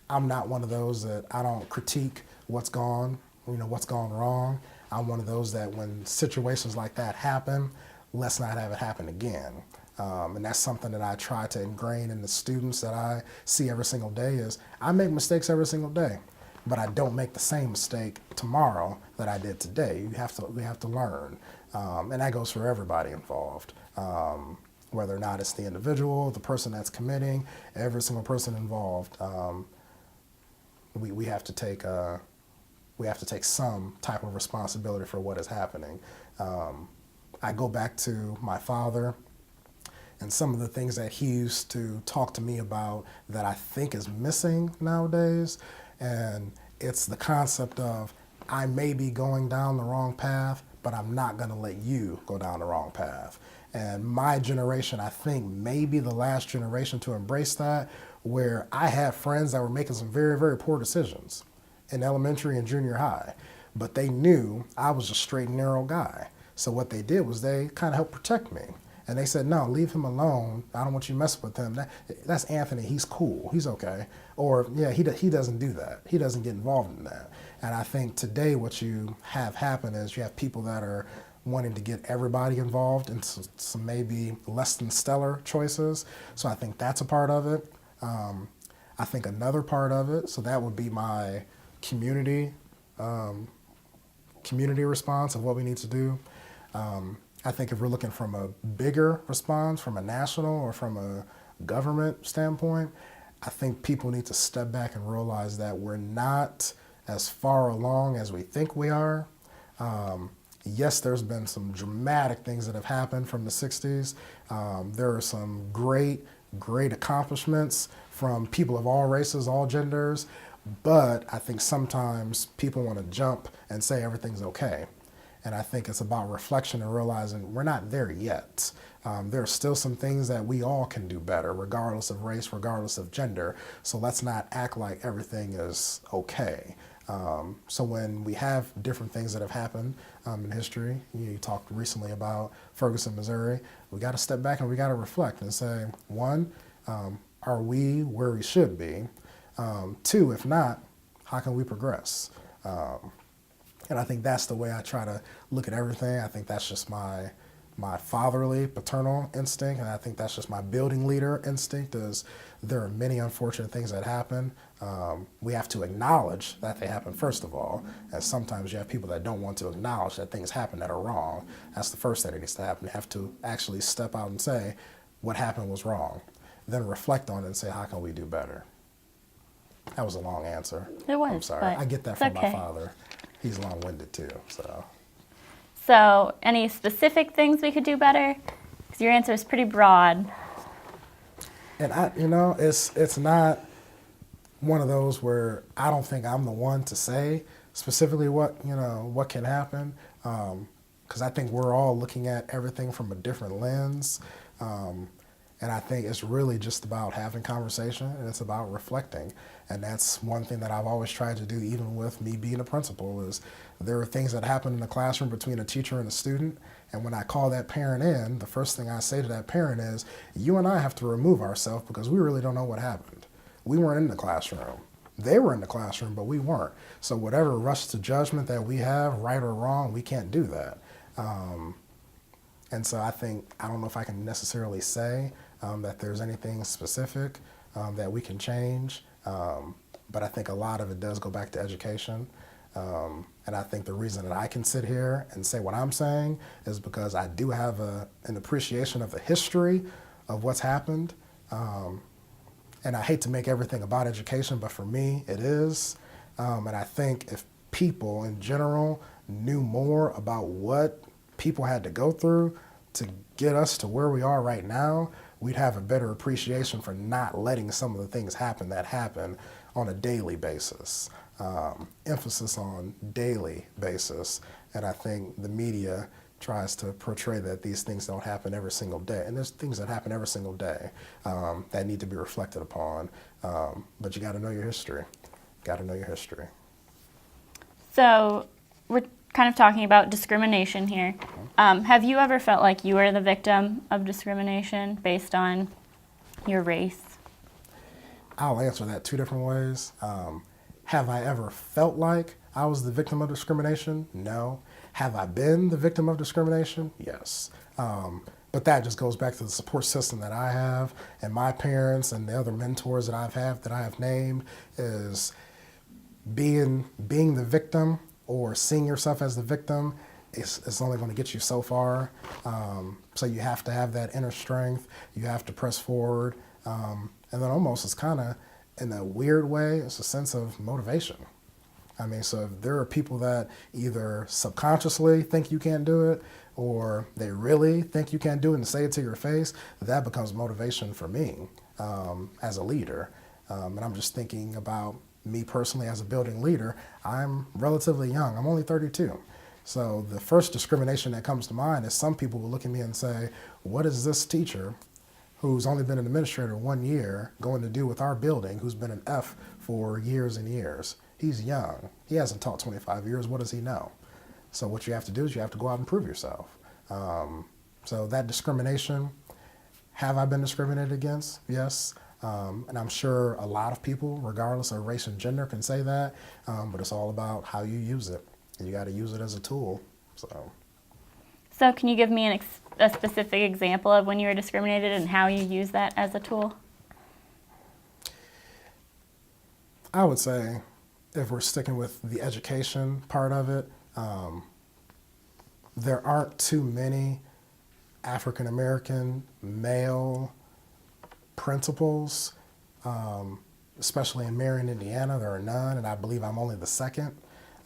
I'm not one of those that I don't critique what's gone wrong. I'm one of those that when situations like that happen, let's not have it happen again. And that's something that I try to ingrain in the students that I see every single day is I make mistakes every single day, but I don't make the same mistake tomorrow that I did today. We have to learn. And that goes for everybody involved. Whether or not it's the individual, the person that's committing, every single person involved. We have to take some type of responsibility for what is happening. I go back to my father and some of the things that he used to talk to me about that I think is missing nowadays. And it's the concept of I may be going down the wrong path, but I'm not going to let you go down the wrong path. And my generation, I think, may be the last generation to embrace that, where I had friends that were making some very, very poor decisions in elementary and junior high, but they knew I was a straight and narrow guy. So what they did was they kind of helped protect me. And they said, no, leave him alone. I don't want you messing with him. That's Anthony. He's cool. He's okay. Or, yeah, he doesn't do that. He doesn't get involved in that. And I think today what you have happen is you have people that are wanting to get everybody involved in some maybe less than stellar choices. So I think that's a part of it. I think another part of it, so that would be my community response of what we need to do. I think if we're looking from a bigger response, from a national or from a government standpoint, I think people need to step back and realize that we're not as far along as we think we are. Yes, there's been some dramatic things that have happened from the 60s. There are some great accomplishments from people of all races, all genders, but I think sometimes people want to jump and say everything's okay. And I think it's about reflection and realizing we're not there yet. There are still some things that we all can do better, regardless of race, regardless of gender. So let's not act like everything is okay. So when we have different things that have happened in history, you talked recently about Ferguson, Missouri, we got to step back and we got to reflect and say, one, are we where we should be? Two, if not, how can we progress? And I think that's the way I try to look at everything. I think that's just my fatherly, paternal instinct, and I think that's just my building leader instinct is there are many unfortunate things that happen. We have to acknowledge that they happen first of all, and sometimes you have people that don't want to acknowledge that things happen that are wrong. That's the first thing that needs to happen. You have to actually step out and say, what happened was wrong. Then reflect on it and say, how can we do better? That was a long answer. It was. I'm sorry. I get that from my father. He's long-winded too, so. So, any specific things we could do better? Because your answer is pretty broad. And it's not one of those where I don't think I'm the one to say specifically what can happen, because I think we're all looking at everything from a different lens. And I think it's really just about having conversation, and it's about reflecting. And that's one thing that I've always tried to do, even with me being a principal, is there are things that happen in the classroom between a teacher and a student. And when I call that parent in, the first thing I say to that parent is, you and I have to remove ourselves because we really don't know what happened. We weren't in the classroom. They were in the classroom, but we weren't. So whatever rush to judgment that we have, right or wrong, we can't do that. And so I don't know if I can necessarily say that there's anything specific that we can change, but I think a lot of it does go back to education. And I think the reason that I can sit here and say what I'm saying is because I do have an appreciation of the history of what's happened. And I hate to make everything about education, but for me, it is. And I think if people in general knew more about what people had to go through to get us to where we are right now, we'd have a better appreciation for not letting some of the things happen that happen on a daily basis. emphasis on daily basis. And I think the media tries to portray that these things don't happen every single day. And there's things that happen every single day that need to be reflected upon. But you got to know your history. Got to know your history. So we're kind of talking about discrimination here. Have you ever felt like you were the victim of discrimination based on your race? I'll answer that two different ways. Have I ever felt like I was the victim of discrimination? No. Have I been the victim of discrimination? Yes. But that just goes back to the support system that I have, and my parents and the other mentors that I have named, is being the victim or seeing yourself as the victim is only going to get you so far. So you have to have that inner strength. You have to press forward. And then almost it's kind of, in a weird way, it's a sense of motivation. I mean, so if there are people that either subconsciously think you can't do it, or they really think you can't do it and say it to your face, that becomes motivation for me as a leader. And I'm just thinking about me personally as a building leader. I'm relatively young. I'm only 32. So the first discrimination that comes to mind is some people will look at me and say, what is this teacher who's only been an administrator 1 year going to do with our building, who's been an F for years and years? He's young. He hasn't taught 25 years. What does he know? So what you have to do is you have to go out and prove yourself. So that discrimination, have I been discriminated against? Yes. And I'm sure a lot of people, regardless of race and gender, can say that. But it's all about how you use it. You got to use it as a tool. So can you give me a specific example of when you were discriminated and how you use that as a tool? I would say, if we're sticking with the education part of it, there aren't too many African American male principals, especially in Marion, Indiana. There are none, and I believe I'm only the second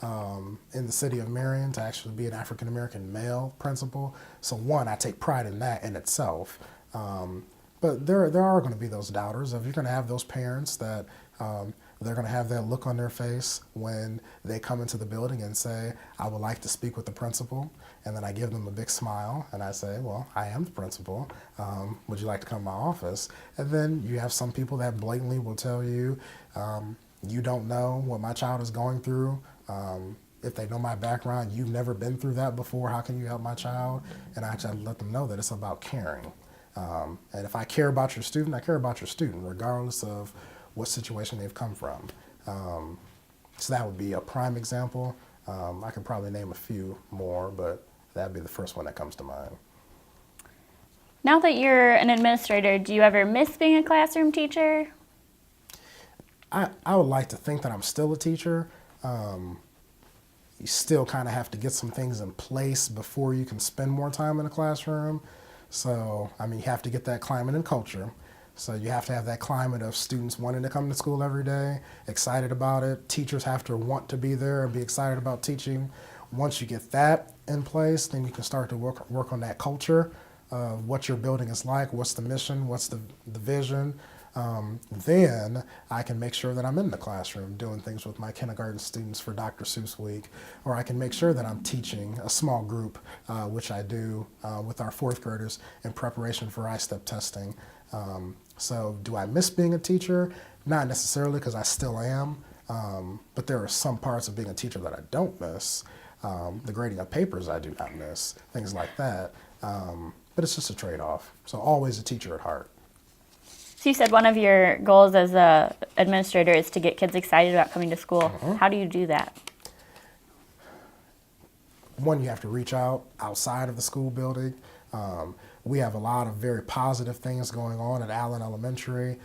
in the city of Marion to actually be an African American male principal. So one, I take pride in that in itself. But there are going to be those doubters. If you're going to have those parents that they're going to have that look on their face when they come into the building and say, I would like to speak with the principal. And then I give them a big smile and I say, well, I am the principal. Would you like to come to my office? And then you have some people that blatantly will tell you, you don't know what my child is going through. If they know my background, you've never been through that before. How can you help my child? And I try to let them know that it's about caring. And if I care about your student, I care about your student, regardless of what situation they've come from. So that would be a prime example. I could probably name a few more, but that'd be the first one that comes to mind. Now that you're an administrator, do you ever miss being a classroom teacher? I would like to think that I'm still a teacher. You still kind of have to get some things in place before you can spend more time in a classroom. So, I mean, you have to get that climate and culture. So you have to have that climate of students wanting to come to school every day, excited about it. Teachers have to want to be there and be excited about teaching. Once you get that in place, then you can start to work on that culture of what your building is like, what's the mission, what's the vision. Then I can make sure that I'm in the classroom doing things with my kindergarten students for Dr. Seuss Week, or I can make sure that I'm teaching a small group, which I do with our fourth graders in preparation for I-STEP testing. So do I miss being a teacher? Not necessarily, because I still am, but there are some parts of being a teacher that I don't miss. The grading of papers I do not miss, things like that. But it's just a trade-off. So always a teacher at heart. So you said one of your goals as a administrator is to get kids excited about coming to school. Mm-hmm. How do you do that? One, you have to reach out outside of the school building. We have a lot of very positive things going on at Allen Elementary.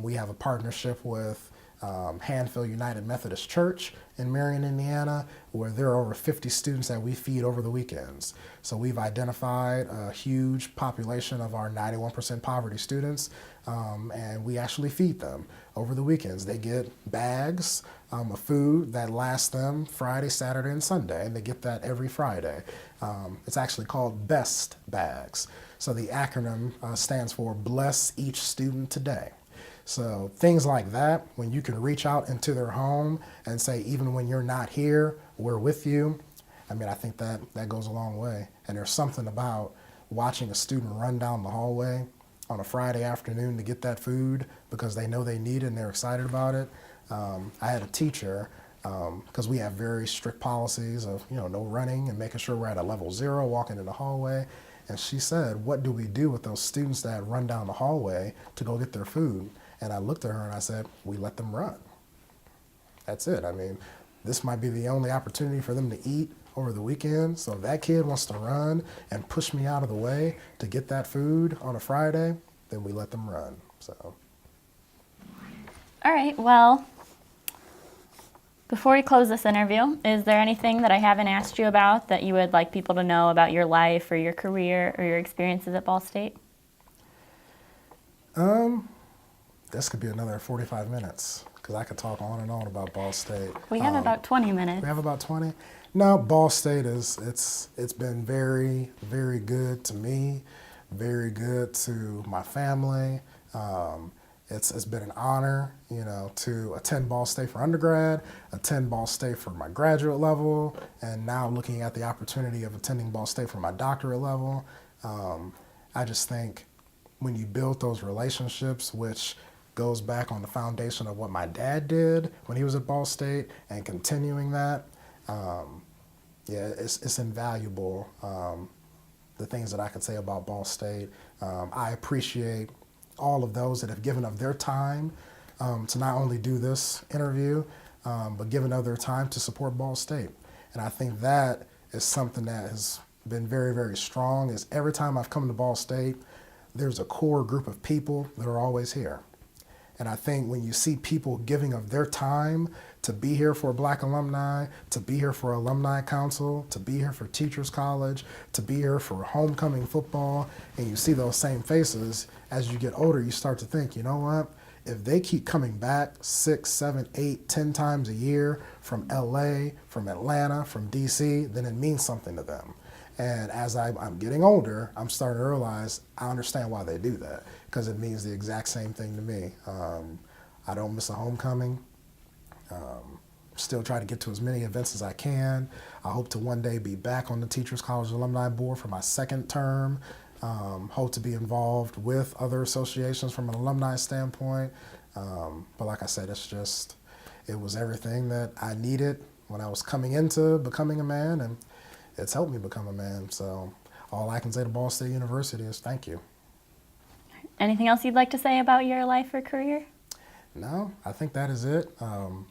We have a partnership with Hanfield United Methodist Church in Marion, Indiana, where there are over 50 students that we feed over the weekends. So we've identified a huge population of our 91% poverty students, and we actually feed them over the weekends. They get bags of food that lasts them Friday, Saturday, and Sunday, and they get that every Friday. It's actually called BEST bags. So the acronym stands for Bless Each Student Today. So things like that, when you can reach out into their home and say, even when you're not here, we're with you. I mean, I think that goes a long way. And there's something about watching a student run down the hallway on a Friday afternoon to get that food because they know they need it and they're excited about it. I had a teacher, because we have very strict policies of, no running and making sure we're at a level 0 walking in the hallway. And she said, what do we do with those students that run down the hallway to go get their food? And I looked at her and I said, we let them run. That's it. I mean, this might be the only opportunity for them to eat over the weekend. So if that kid wants to run and push me out of the way to get that food on a Friday, then we let them run. So. All right, well, before we close this interview, is there anything that I haven't asked you about that you would like people to know about your life or your career or your experiences at Ball State? This could be another 45 minutes because I could talk on and on about Ball State. We have about 20 minutes. We have about 20? No, Ball State it's been very, very good to me, very good to my family. It's been an honor, to attend Ball State for undergrad, attend Ball State for my graduate level, and now looking at the opportunity of attending Ball State for my doctorate level. I just think when you build those relationships, which goes back on the foundation of what my dad did when he was at Ball State and continuing that, it's invaluable, the things that I could say about Ball State. I appreciate all of those that have given of their time to not only do this interview, but given of their time to support Ball State. And I think that is something that has been very, very strong, is every time I've come to Ball State, there's a core group of people that are always here. And I think when you see people giving of their time to be here for Black alumni, to be here for Alumni Council, to be here for Teachers College, to be here for homecoming football, and you see those same faces, as you get older, you start to think, you know what? If they keep coming back 6, 7, 8, 10 times a year from LA, from Atlanta, from DC, then it means something to them. And as I'm getting older, I'm starting to realize I understand why they do that, because it means the exact same thing to me. I don't miss a homecoming. Still try to get to as many events as I can. I hope to one day be back on the Teachers College Alumni Board for my second term. Hope to be involved with other associations from an alumni standpoint. But like I said, it was everything that I needed when I was coming into becoming a man, and it's helped me become a man. So all I can say to Ball State University is thank you. Anything else you'd like to say about your life or career? No, I think that is it.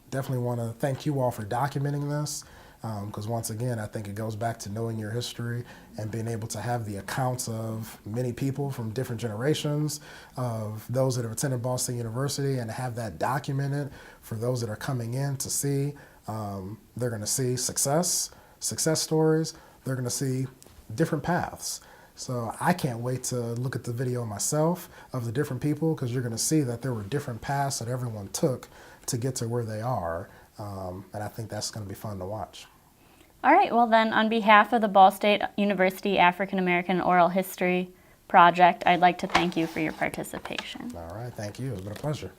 Definitely want to thank you all for documenting this, because once again, I think it goes back to knowing your history and being able to have the accounts of many people from different generations, of those that have attended Ball State University, and have that documented for those that are coming in to see. They're going to see success stories. They're going to see different paths. So I can't wait to look at the video myself of the different people, because you're going to see that there were different paths that everyone took to get to where they are. And I think that's going to be fun to watch. All right, well then, on behalf of the Ball State University African American Oral History Project, I'd like to thank you for your participation. All right, thank you. It's been a pleasure.